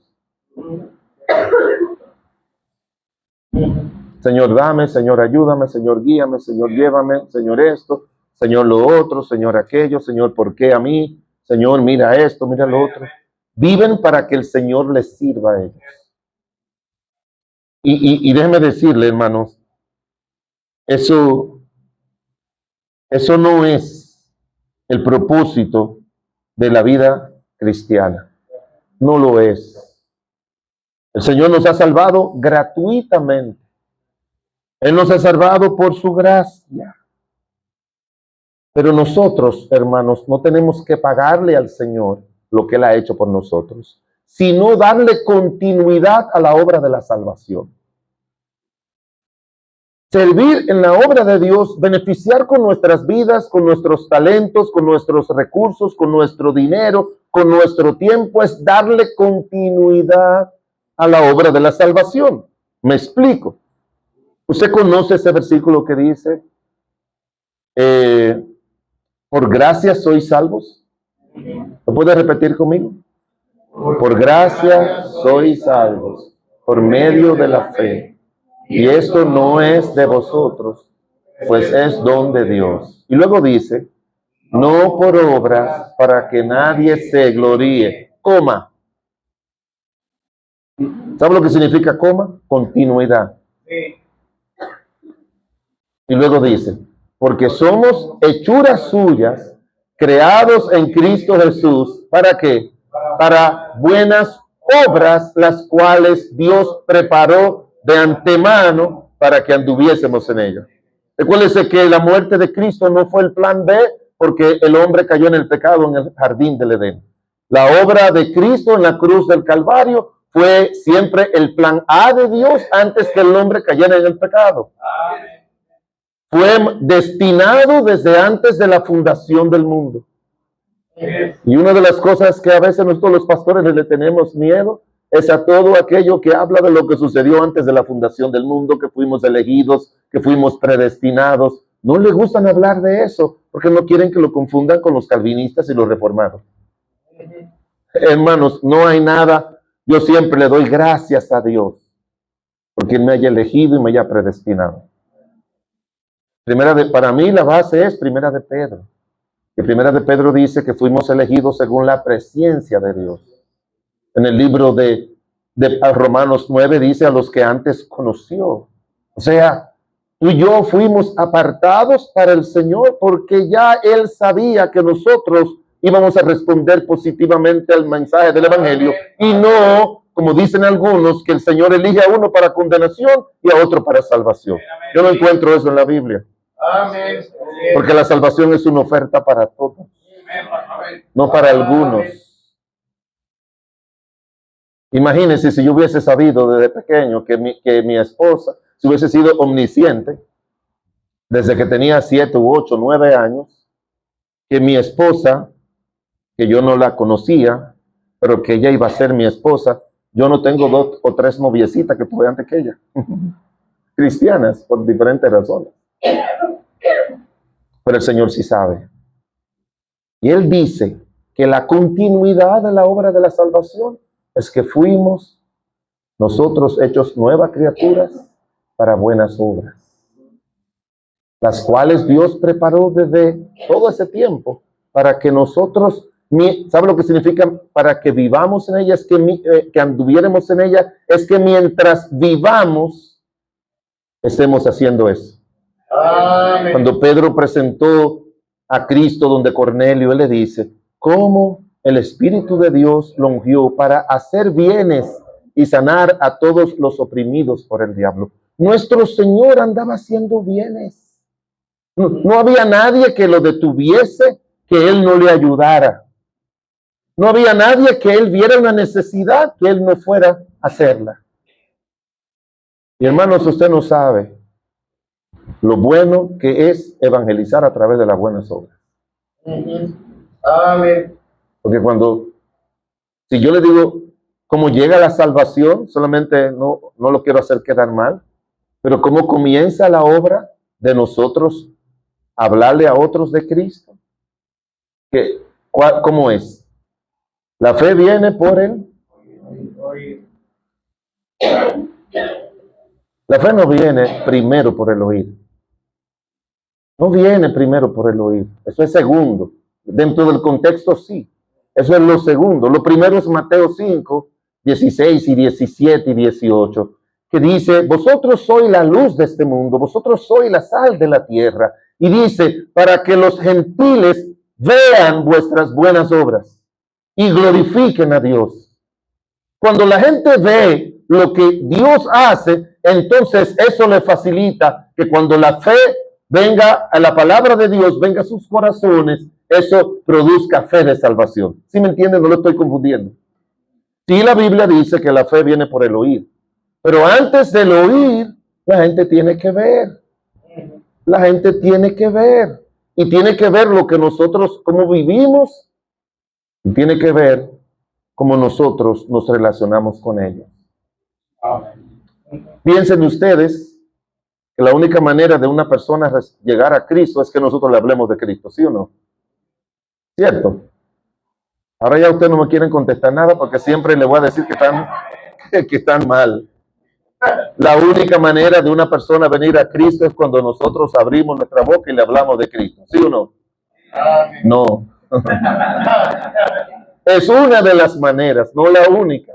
Señor, dame, Señor, ayúdame, Señor, guíame, Señor, llévame, Señor, esto, Señor, lo otro, Señor, aquello, Señor, ¿por qué a mí? Señor, mira esto, mira lo otro. Viven para que el Señor les sirva a ellos. Y déjeme decirle, hermanos, eso no es el propósito de la vida cristiana. No lo es. El Señor nos ha salvado gratuitamente. Él nos ha salvado por su gracia. Pero nosotros, hermanos, no tenemos que pagarle al Señor lo que Él ha hecho por nosotros, sino darle continuidad a la obra de la salvación. Servir en la obra de Dios, beneficiar con nuestras vidas, con nuestros talentos, con nuestros recursos, con nuestro dinero, con nuestro tiempo, es darle continuidad a la obra de la salvación. Me explico. ¿Usted conoce ese versículo que dice, por gracia sois salvos? ¿Lo puede repetir conmigo? Por gracia sois salvos, por medio de la fe. Y esto no es de vosotros, pues es don de Dios. Y luego dice, no por obras, para que nadie se gloríe. Coma. ¿Sabe lo que significa coma? Continuidad. Y luego dice, porque somos hechuras suyas, creados en Cristo Jesús. ¿Para qué? Para buenas obras, las cuales Dios preparó de antemano para que anduviésemos en ellas. Recuérdese que la muerte de Cristo no fue el plan B, porque el hombre cayó en el pecado en el jardín del Edén. La obra de Cristo en la cruz del Calvario fue siempre el plan A de Dios antes que el hombre cayera en el pecado. Fue destinado desde antes de la fundación del mundo. Y una de las cosas que a veces nosotros los pastores le tenemos miedo es a todo aquello que habla de lo que sucedió antes de la fundación del mundo, que fuimos elegidos, que fuimos predestinados. No les gustan hablar de eso porque no quieren que lo confundan con los calvinistas y los reformados. Hermanos, no hay nada. Yo siempre le doy gracias a Dios porque Él me haya elegido y me haya predestinado. Para mí la base es Primera de Pedro. Que Primera de Pedro dice que fuimos elegidos según la presencia de Dios. En el libro de Romanos 9 dice a los que antes conoció. O sea, tú y yo fuimos apartados para el Señor porque ya Él sabía que nosotros íbamos a responder positivamente al mensaje del Evangelio y no, como dicen algunos, que el Señor elige a uno para condenación y a otro para salvación. Yo no encuentro eso en la Biblia. Amén. Porque la salvación es una oferta para todos, no para algunos. Imagínense si yo hubiese sabido desde pequeño que mi esposa, si hubiese sido omnisciente, desde que tenía 7 u 8, 9 años, que mi esposa, que yo no la conocía, pero que ella iba a ser mi esposa. Yo no tengo 2 o 3 noviecitas que tuve antes que ella, cristianas, por diferentes razones. Pero el Señor sí sabe. Y Él dice que la continuidad de la obra de la salvación es que fuimos nosotros hechos nuevas criaturas para buenas obras, las cuales Dios preparó desde todo ese tiempo para que nosotros, ¿sabe lo que significa? Para que vivamos en ella, que anduviéramos en ella, es que mientras vivamos, estemos haciendo eso. Amén. Cuando Pedro presentó a Cristo donde Cornelio, él le dice, ¿cómo el Espíritu de Dios lo ungió para hacer bienes y sanar a todos los oprimidos por el diablo? Nuestro Señor andaba haciendo bienes. No había nadie que lo detuviese, que Él no le ayudara. No había nadie que Él viera una necesidad, que Él no fuera a hacerla. Y hermanos, usted no sabe lo bueno que es evangelizar a través de las buenas obras. Amén. Porque si yo le digo cómo llega la salvación, solamente no lo quiero hacer quedar mal, pero cómo comienza la obra de nosotros hablarle a otros de Cristo. ¿Cómo es? La fe viene por él. La fe no viene primero por el oír. No viene primero por el oír. Eso es segundo. Dentro del contexto sí. Eso es lo segundo. Lo primero es Mateo 5, 16 y 17 y 18, que dice, vosotros sois la luz de este mundo, vosotros sois la sal de la tierra. Y dice, para que los gentiles vean vuestras buenas obras y glorifiquen a Dios. Cuando la gente ve lo que Dios hace, entonces eso le facilita que cuando la fe venga a la palabra de Dios, venga a sus corazones, eso produzca fe de salvación. ¿Sí me entienden? No lo estoy confundiendo. Sí, la Biblia dice que la fe viene por el oír, pero antes del oír, la gente tiene que ver. La gente tiene que ver. Y tiene que ver lo que nosotros, cómo vivimos, y tiene que ver cómo nosotros nos relacionamos con ellos. Piensen ustedes que la única manera de una persona llegar a Cristo es que nosotros le hablemos de Cristo, ¿sí o no? ¿Cierto? Ahora ya ustedes no me quieren contestar nada porque siempre les voy a decir que están mal. La única manera de una persona venir a Cristo es cuando nosotros abrimos nuestra boca y le hablamos de Cristo, ¿sí o no? No. Es una de las maneras, no la única.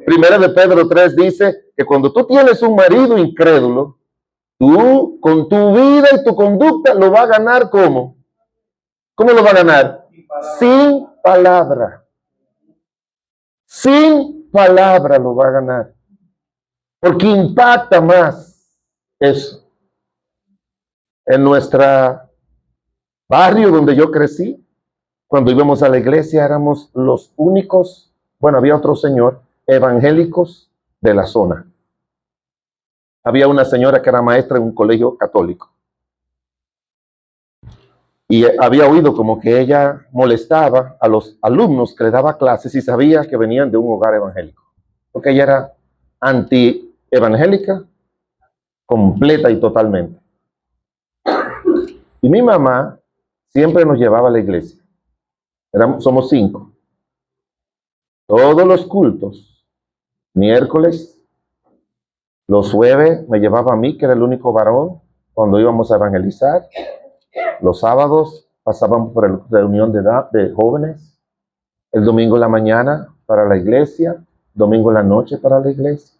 Primera de Pedro 3 dice que cuando tú tienes un marido incrédulo, tú con tu vida y tu conducta lo va a ganar ¿cómo? ¿Cómo lo va a ganar? Sin palabra. Sin palabra lo va a ganar. Porque impacta más eso. En nuestro barrio donde yo crecí, cuando íbamos a la iglesia éramos los únicos, bueno, había otro señor, evangélicos de la zona. Había una señora que era maestra en un colegio católico. Y había oído como que ella molestaba a los alumnos que le daba clases y sabía que venían de un hogar evangélico. Porque ella era anti-evangélica, completa y totalmente. Y mi mamá siempre nos llevaba a la iglesia. Somos 5. Todos los cultos, miércoles, los jueves me llevaba a mí, que era el único varón, cuando íbamos a evangelizar. Los sábados pasábamos por la reunión de jóvenes. El domingo en la mañana para la iglesia. Domingo en la noche para la iglesia.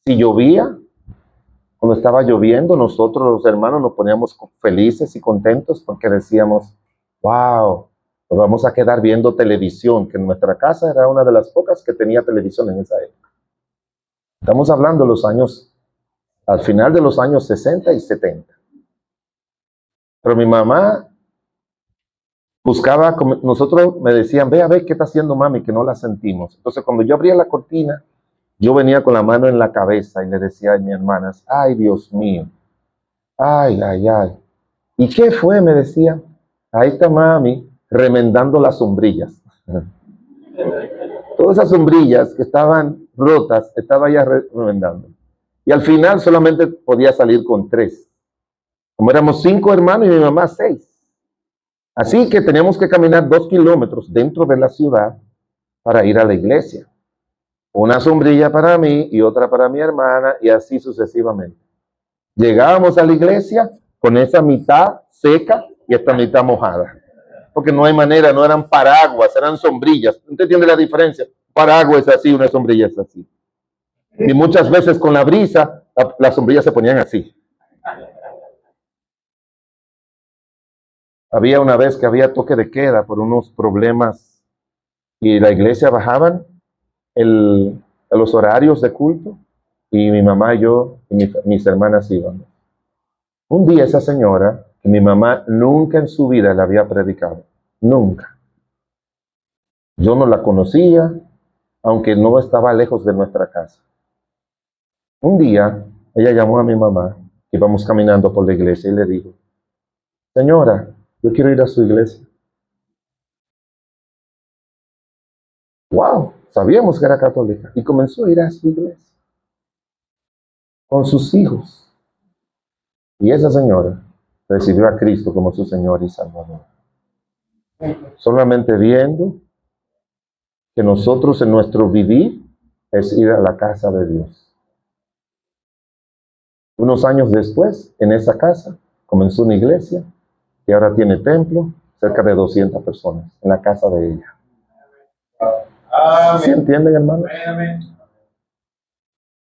Si llovía, cuando estaba lloviendo, nosotros los hermanos nos poníamos felices y contentos porque decíamos, wow, nos vamos a quedar viendo televisión, que en nuestra casa era una de las pocas que tenía televisión en esa época. Estamos hablando de los años, al final de los años 60 y 70. Pero mi mamá buscaba, nosotros me decían, ve a ver qué está haciendo mami, que no la sentimos. Entonces cuando yo abría la cortina, yo venía con la mano en la cabeza y le decía a mis hermanas, ay Dios mío, ay, ay, ay. ¿Y qué fue? Me decía, ahí está mami remendando las sombrillas. Todas esas sombrillas que estaban rotas, estaba ya remendando. Y al final solamente podía salir con 3. Como éramos 5 hermanos y mi mamá 6. Así que teníamos que caminar 2 kilómetros dentro de la ciudad para ir a la iglesia. Una sombrilla para mí y otra para mi hermana y así sucesivamente. Llegábamos a la iglesia con esa mitad seca y esta mitad mojada. Porque no hay manera, no eran paraguas, eran sombrillas. ¿Usted entiende la diferencia? Paraguas es así, una sombrilla es así. Y muchas veces con la brisa, las sombrillas se ponían así. Había una vez que había toque de queda por unos problemas y la iglesia bajaban los horarios de culto y mi mamá y yo y mis hermanas íbamos. Un día esa señora, que mi mamá nunca en su vida le había predicado, nunca. Yo no la conocía, aunque no estaba lejos de nuestra casa. Un día ella llamó a mi mamá, íbamos caminando por la iglesia y le dijo, señora, yo quiero ir a su iglesia. Wow, sabíamos que era católica y comenzó a ir a su iglesia con sus hijos. Y esa señora recibió a Cristo como su Señor y Salvador. Solamente viendo que nosotros en nuestro vivir es ir a la casa de Dios. Unos años después, en esa casa, comenzó una iglesia que ahora tiene templo, cerca de 200 personas, en la casa de ella. ¿Sí entienden, hermanos?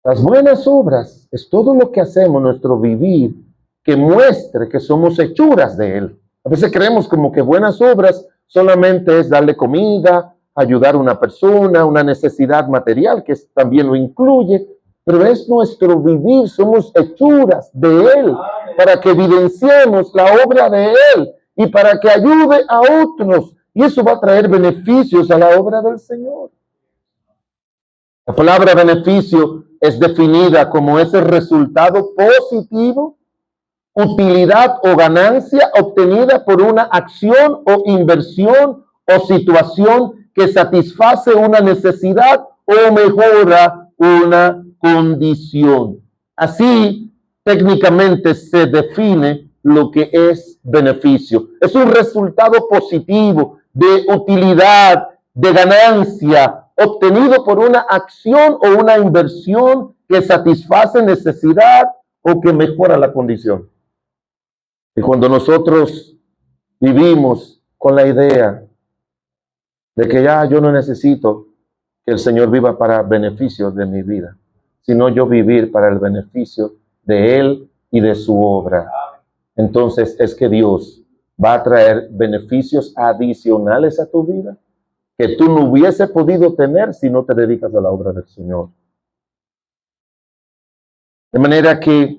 Las buenas obras es todo lo que hacemos, nuestro vivir, que muestre que somos hechuras de Él. A veces creemos como que buenas obras solamente es darle comida, ayudar a una persona, una necesidad material, que también lo incluye, pero es nuestro vivir, somos hechuras de Él, para que evidenciemos la obra de Él y para que ayude a otros. Y eso va a traer beneficios a la obra del Señor. La palabra beneficio es definida como ese resultado positivo, utilidad o ganancia obtenida por una acción o inversión o situación que satisface una necesidad o mejora una condición. Así, técnicamente se define lo que es beneficio. Es un resultado positivo de utilidad, de ganancia, obtenido por una acción o una inversión que satisface necesidad o que mejora la condición. Y cuando nosotros vivimos con la idea de que ya yo no necesito que el Señor viva para beneficio de mi vida, sino yo vivir para el beneficio de Él y de su obra, entonces es que Dios va a traer beneficios adicionales a tu vida que tú no hubiese podido tener si no te dedicas a la obra del Señor. De manera que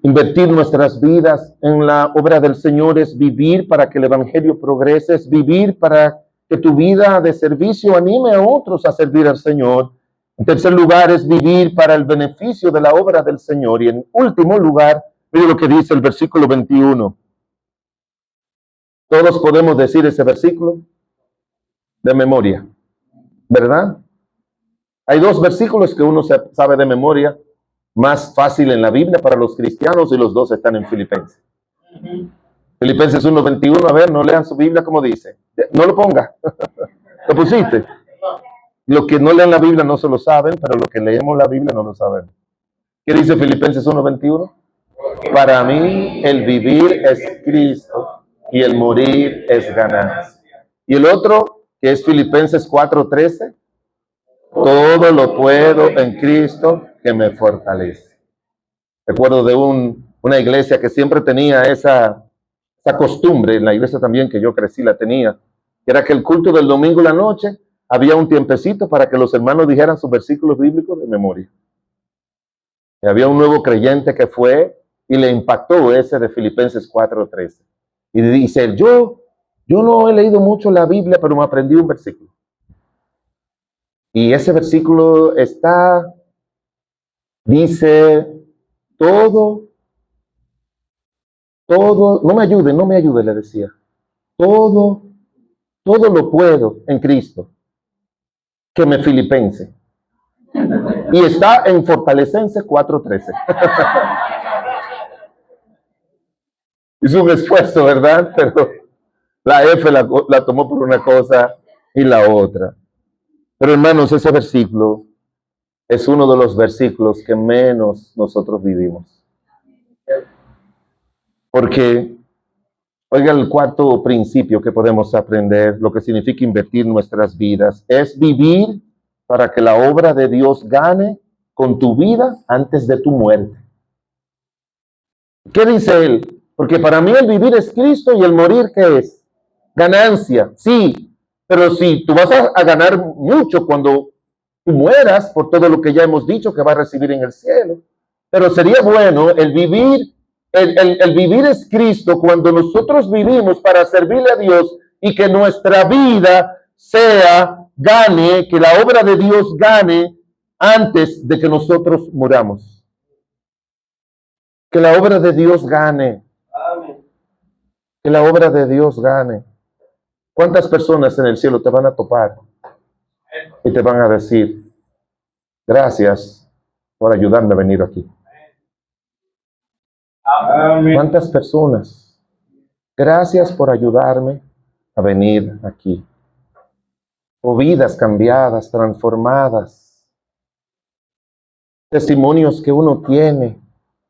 invertir nuestras vidas en la obra del Señor es vivir para que el Evangelio progrese, es vivir para que tu vida de servicio anime a otros a servir al Señor. En tercer lugar, es vivir para el beneficio de la obra del Señor. Y en último lugar, mire lo que dice el versículo 21. Todos podemos decir ese versículo de memoria, ¿verdad? Hay dos versículos que uno sabe de memoria, más fácil en la Biblia para los cristianos, y los dos están en Filipenses. Filipenses 1:21, a ver, no lean su Biblia como dice. No lo ponga. ¿Lo pusiste? Los que no leen la Biblia no se lo saben, pero los que leemos la Biblia no lo saben. ¿Qué dice Filipenses 1:21? Para mí el vivir es Cristo y el morir es ganancia. Y el otro, que es Filipenses 4:13, todo lo puedo en Cristo que me fortalece. Recuerdo de una iglesia que siempre tenía esa costumbre, en la iglesia también que yo crecí la tenía, que era que el culto del domingo en la noche había un tiempecito para que los hermanos dijeran sus versículos bíblicos de memoria. Y había un nuevo creyente que fue y le impactó ese de Filipenses 4:13. Y dice, yo no he leído mucho la Biblia, pero me aprendí un versículo. Y ese versículo dice, todo, no me ayude, le decía. Todo lo puedo en Cristo, que me filipense. Y está en Fortalecense 4:13. Hizo un esfuerzo, ¿verdad? Pero la F la tomó por una cosa y la otra. Pero hermanos, ese versículo es uno de los versículos que menos nosotros vivimos. Porque, oiga, el cuarto principio que podemos aprender, lo que significa invertir nuestras vidas, es vivir para que la obra de Dios gane con tu vida antes de tu muerte. ¿Qué dice él? Porque para mí el vivir es Cristo y el morir, ¿qué es? Ganancia, sí, pero si tú vas a ganar mucho cuando tú mueras, por todo lo que ya hemos dicho que va a recibir en el cielo, pero sería bueno el vivir es Cristo cuando nosotros vivimos para servirle a Dios y que nuestra vida gane, que la obra de Dios gane antes de que nosotros muramos. Que la obra de Dios gane. Que la obra de Dios gane. ¿Cuántas personas en el cielo te van a topar y te van a decir, gracias por ayudarme a venir aquí? Amén. ¿Cuántas personas? Gracias por ayudarme a venir aquí. O vidas cambiadas, transformadas. Testimonios que uno tiene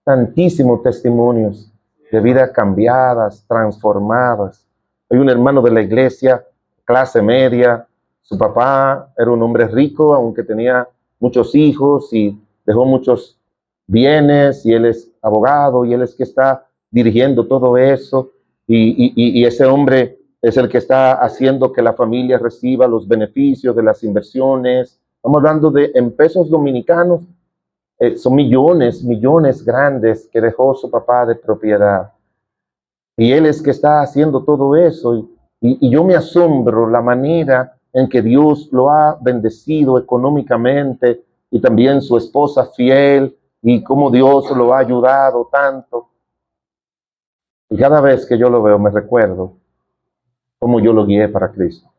tantísimos testimonios de vidas cambiadas, transformadas. Hay un hermano de la iglesia, clase media, su papá era un hombre rico, aunque tenía muchos hijos y dejó muchos bienes, y él es abogado, y él es que está dirigiendo todo eso, y ese hombre es el que está haciendo que la familia reciba los beneficios de las inversiones. Estamos hablando de, en pesos dominicanos, son millones, millones grandes que dejó su papá de propiedad. Y él es que está haciendo todo eso. Y yo me asombro la manera en que Dios lo ha bendecido económicamente, y también su esposa fiel, y cómo Dios lo ha ayudado tanto. Y cada vez que yo lo veo me recuerdo cómo yo lo guié para Cristo.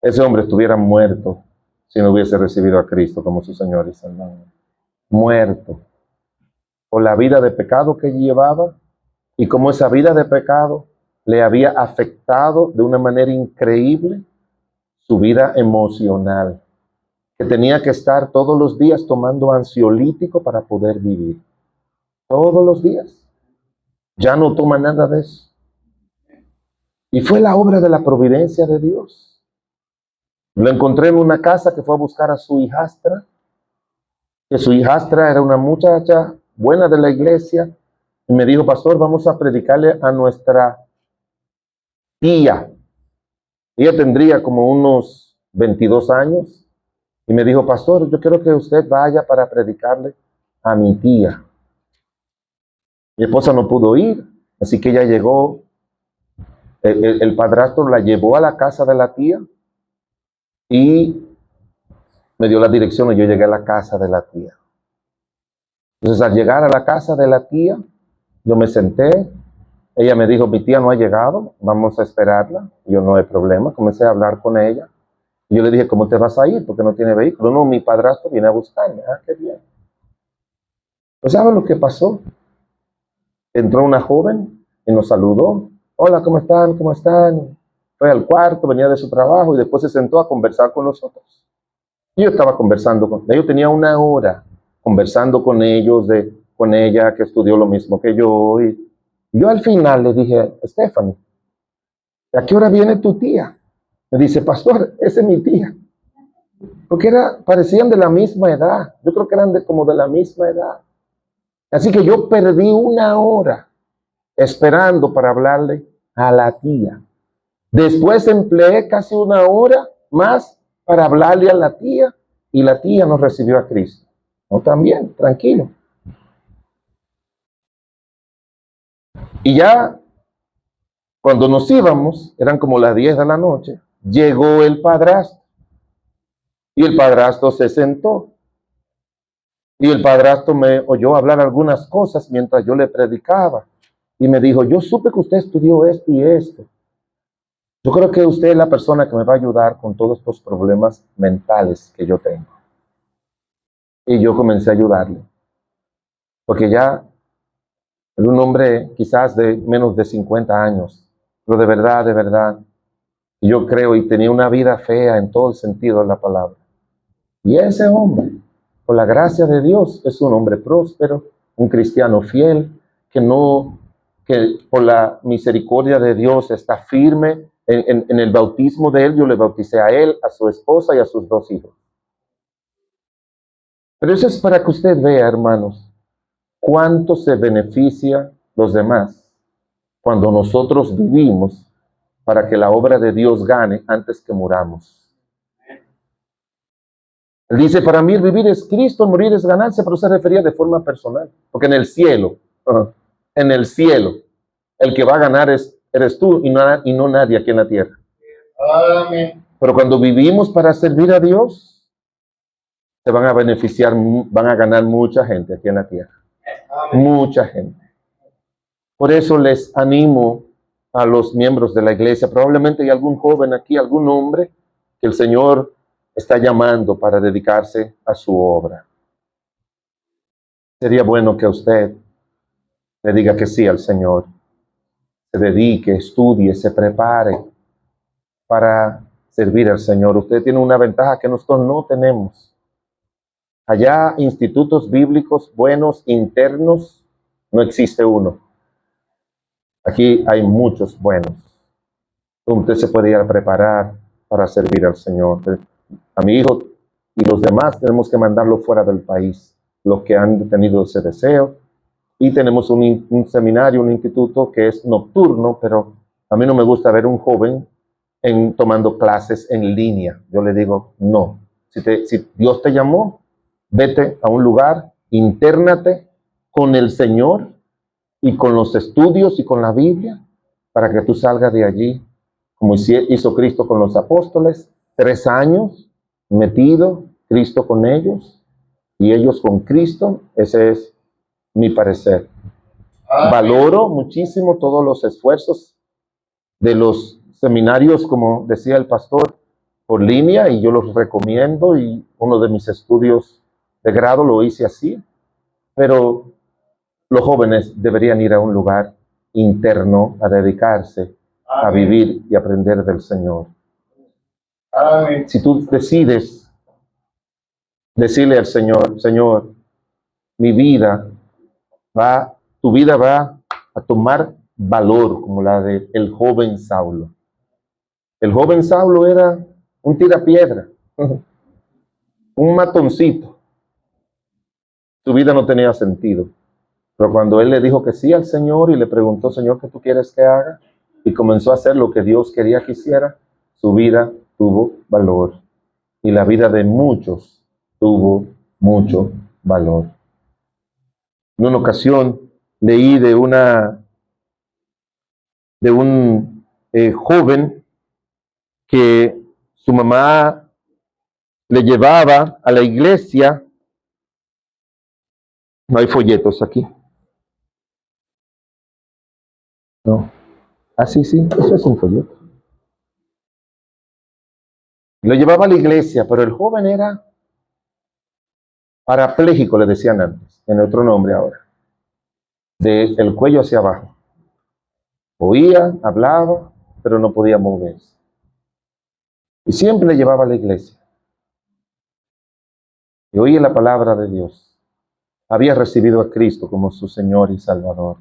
Ese hombre estuviera muerto si no hubiese recibido a Cristo como su Señor y Salvador. Muerto por la vida de pecado que llevaba, y cómo esa vida de pecado le había afectado de una manera increíble su vida emocional, que tenía que estar todos los días tomando ansiolítico para poder vivir. Todos los días. Ya no toma nada de eso. Y fue la obra de la providencia de Dios. Lo encontré en una casa que fue a buscar a su hijastra, que su hijastra era una muchacha buena de la iglesia, y me dijo: pastor, vamos a predicarle a nuestra tía. Ella tendría como unos 22 años, y me dijo: pastor, yo quiero que usted vaya para predicarle a mi tía. Mi esposa no pudo ir, así que ella llegó. El padrastro la llevó a la casa de la tía y me dio la dirección, y yo llegué a la casa de la tía. Entonces, al llegar a la casa de la tía, yo me senté. Ella me dijo: mi tía no ha llegado, vamos a esperarla. Yo: no hay problema. Comencé a hablar con ella. Y yo le dije: ¿cómo te vas a ir? Porque no tiene vehículo. No, mi padrastro viene a buscarme. Ah, qué bien. Pues, ¿saben lo que pasó? Entró una joven y nos saludó. Hola, ¿cómo están? ¿Cómo están? Fue al cuarto, venía de su trabajo, y después se sentó a conversar con nosotros. Y yo estaba conversando con ellos. Tenía una hora conversando con ellos, con ella, que estudió lo mismo que yo. Y yo al final le dije: Stephanie, ¿a qué hora viene tu tía? Me dice: pastor, esa es mi tía. Porque parecían de la misma edad. Yo creo que eran como de la misma edad. Así que yo perdí una hora esperando para hablarle a la tía. Después empleé casi una hora más para hablarle a la tía, y la tía nos recibió a Cristo. No, también, tranquilo. Y ya cuando nos íbamos, eran como las 10 de la noche, llegó el padrastro. Y el padrastro se sentó. Y el padrastro me oyó hablar algunas cosas mientras yo le predicaba. Y me dijo: yo supe que usted estudió esto y esto. Yo creo que usted es la persona que me va a ayudar con todos estos problemas mentales que yo tengo. Y yo comencé a ayudarle. Porque ya era un hombre quizás de menos de 50 años. Pero de verdad, yo creo, y tenía una vida fea en todo el sentido de la palabra. Y ese hombre, por la gracia de Dios, es un hombre próspero, un cristiano fiel, que por la misericordia de Dios está firme. En el bautismo de él, yo le bauticé a él, a su esposa y a sus 2 hijos. Pero eso es para que usted vea, hermanos, cuánto se beneficia los demás cuando nosotros vivimos para que la obra de Dios gane antes que muramos. Él dice: para mí el vivir es Cristo, el morir es ganancia, pero se refería de forma personal. Porque en el cielo, el que va a ganar eres tú, y no nadie aquí en la tierra. Amén. Pero cuando vivimos para servir a Dios, se van a beneficiar, van a ganar mucha gente aquí en la tierra. Amén. Mucha gente. Por eso les animo a los miembros de la iglesia. Probablemente hay algún joven aquí, algún hombre que el Señor está llamando para dedicarse a su obra. Sería bueno que usted le diga que sí al Señor. Se dedique, estudie, se prepare para servir al Señor. Usted tiene una ventaja que nosotros no tenemos. Allá, institutos bíblicos buenos, internos, no existe uno. Aquí hay muchos buenos. Usted se puede ir a preparar para servir al Señor. A mi hijo y los demás tenemos que mandarlo fuera del país, los que han tenido ese deseo. Y tenemos un seminario, un instituto que es nocturno, pero a mí no me gusta ver un joven tomando clases en línea. Yo le digo, no. Si Dios te llamó, vete a un lugar, intérnate con el Señor y con los estudios y con la Biblia, para que tú salgas de allí, como hizo Cristo con los apóstoles, 3 años metido, Cristo con ellos y ellos con Cristo. Ese es mi parecer. Valoro muchísimo todos los esfuerzos de los seminarios, como decía el pastor, por línea, y yo los recomiendo, y uno de mis estudios de grado lo hice así, pero los jóvenes deberían ir a un lugar interno a dedicarse a vivir y aprender del Señor. Amén. Si tú decides decirle al Señor, Señor, mi vida tu vida va a tomar valor como la del joven Saulo. El joven Saulo era un tirapiedra, un matoncito. Su vida no tenía sentido. Pero cuando él le dijo que sí al Señor y le preguntó, Señor, ¿qué tú quieres que haga? Y comenzó a hacer lo que Dios quería que hiciera, su vida tuvo valor. Y la vida de muchos tuvo mucho valor. En una ocasión leí de un joven que su mamá le llevaba a la iglesia. No hay folletos aquí. No. Ah, sí, eso es un folleto. Lo llevaba a la iglesia, pero el joven era parapléjico, le decían antes, en otro nombre ahora. Del cuello hacia abajo. Oía, hablaba, pero no podía moverse. Y siempre le llevaba a la iglesia. Y oía la palabra de Dios. Había recibido a Cristo como su Señor y Salvador.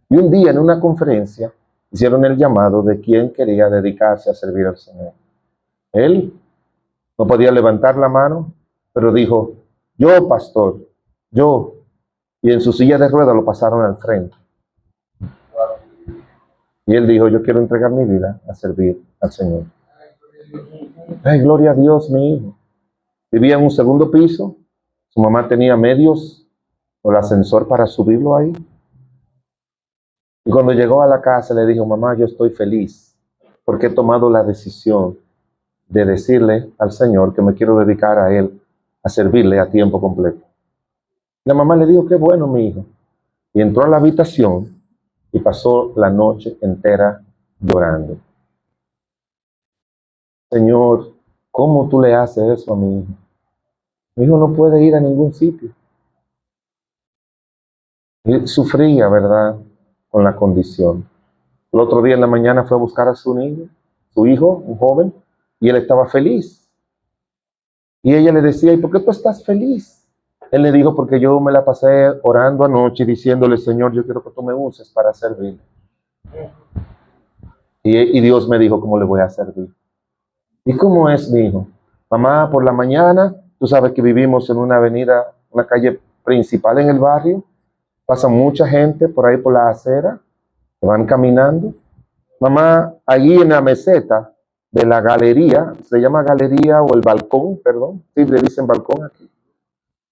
Y un día en una conferencia hicieron el llamado de quien quería dedicarse a servir al Señor. Él no podía levantar la mano, pero dijo, yo, pastor, yo. Y en su silla de ruedas lo pasaron al frente. Y él dijo, yo quiero entregar mi vida a servir al Señor. Ay, gloria a Dios, mi hijo. Vivía en un segundo piso. Su mamá tenía medios o el ascensor para subirlo ahí. Y cuando llegó a la casa le dijo, mamá, yo estoy feliz porque he tomado la decisión de decirle al Señor que me quiero dedicar a Él, a servirle a tiempo completo. La mamá le dijo, qué bueno, mi hijo. Y entró a la habitación y pasó la noche entera llorando. Señor, ¿cómo tú le haces eso a mi hijo? Mi hijo no puede ir a ningún sitio. Él sufría, ¿verdad?, con la condición. El otro día en la mañana fue a buscar a su niño, su hijo, un joven, y él estaba feliz. Y ella le decía, ¿y por qué tú estás feliz? Él le dijo, porque yo me la pasé orando anoche y diciéndole, Señor, yo quiero que tú me uses para servir. Y Dios me dijo, ¿cómo le voy a servir? ¿Y cómo es, mi hijo? Mamá, por la mañana, tú sabes que vivimos en una avenida, una calle principal en el barrio, pasa mucha gente por ahí por la acera, que van caminando. Mamá, allí en la meseta de la galería, se llama galería o el balcón, perdón, sí, le dicen balcón aquí.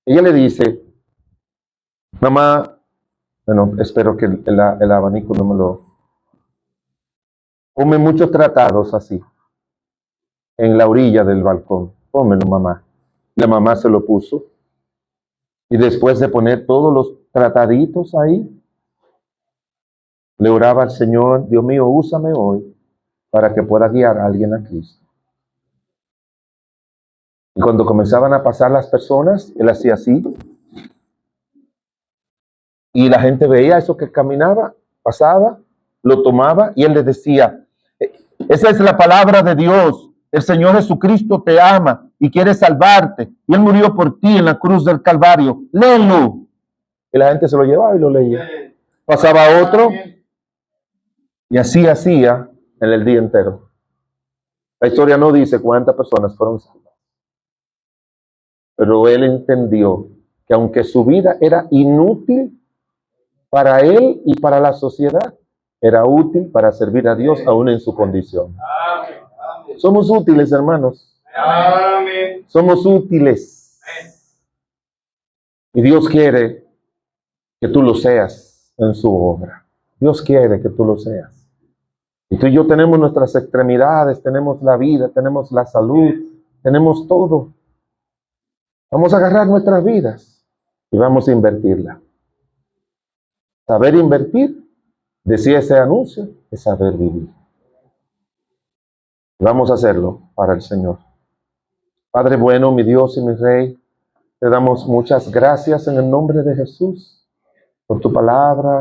Ella le dice, mamá, bueno, espero que el abanico no me lo... Ponme muchos tratados así, en la orilla del balcón. Pónmelo, mamá. La mamá se lo puso. Y después de poner todos los trataditos ahí, le oraba al Señor, Dios mío, úsame hoy para que pueda guiar a alguien a Cristo. Y cuando comenzaban a pasar las personas, él hacía así. Y la gente veía eso que caminaba, pasaba, lo tomaba y él les decía, esa es la palabra de Dios, El Señor Jesucristo te ama y quiere salvarte. Y Él murió por ti en la cruz del Calvario. Léelo. Y la gente se lo llevaba y lo leía. Pasaba otro y así hacía en el día entero. La historia no dice cuántas personas fueron salvas. Pero él entendió que aunque su vida era inútil para él y para la sociedad, era útil para servir a Dios aún en su condición. Somos útiles, hermanos. Somos útiles. Y Dios quiere que tú lo seas en su obra. Dios quiere que tú lo seas. Y tú y yo tenemos nuestras extremidades, tenemos la vida, tenemos la salud, tenemos todo. Vamos a agarrar nuestras vidas y vamos a invertirla. Saber invertir, decía ese anuncio, es saber vivir. Vamos a hacerlo para el Señor. Padre bueno, mi Dios y mi Rey, te damos muchas gracias en el nombre de Jesús por tu palabra.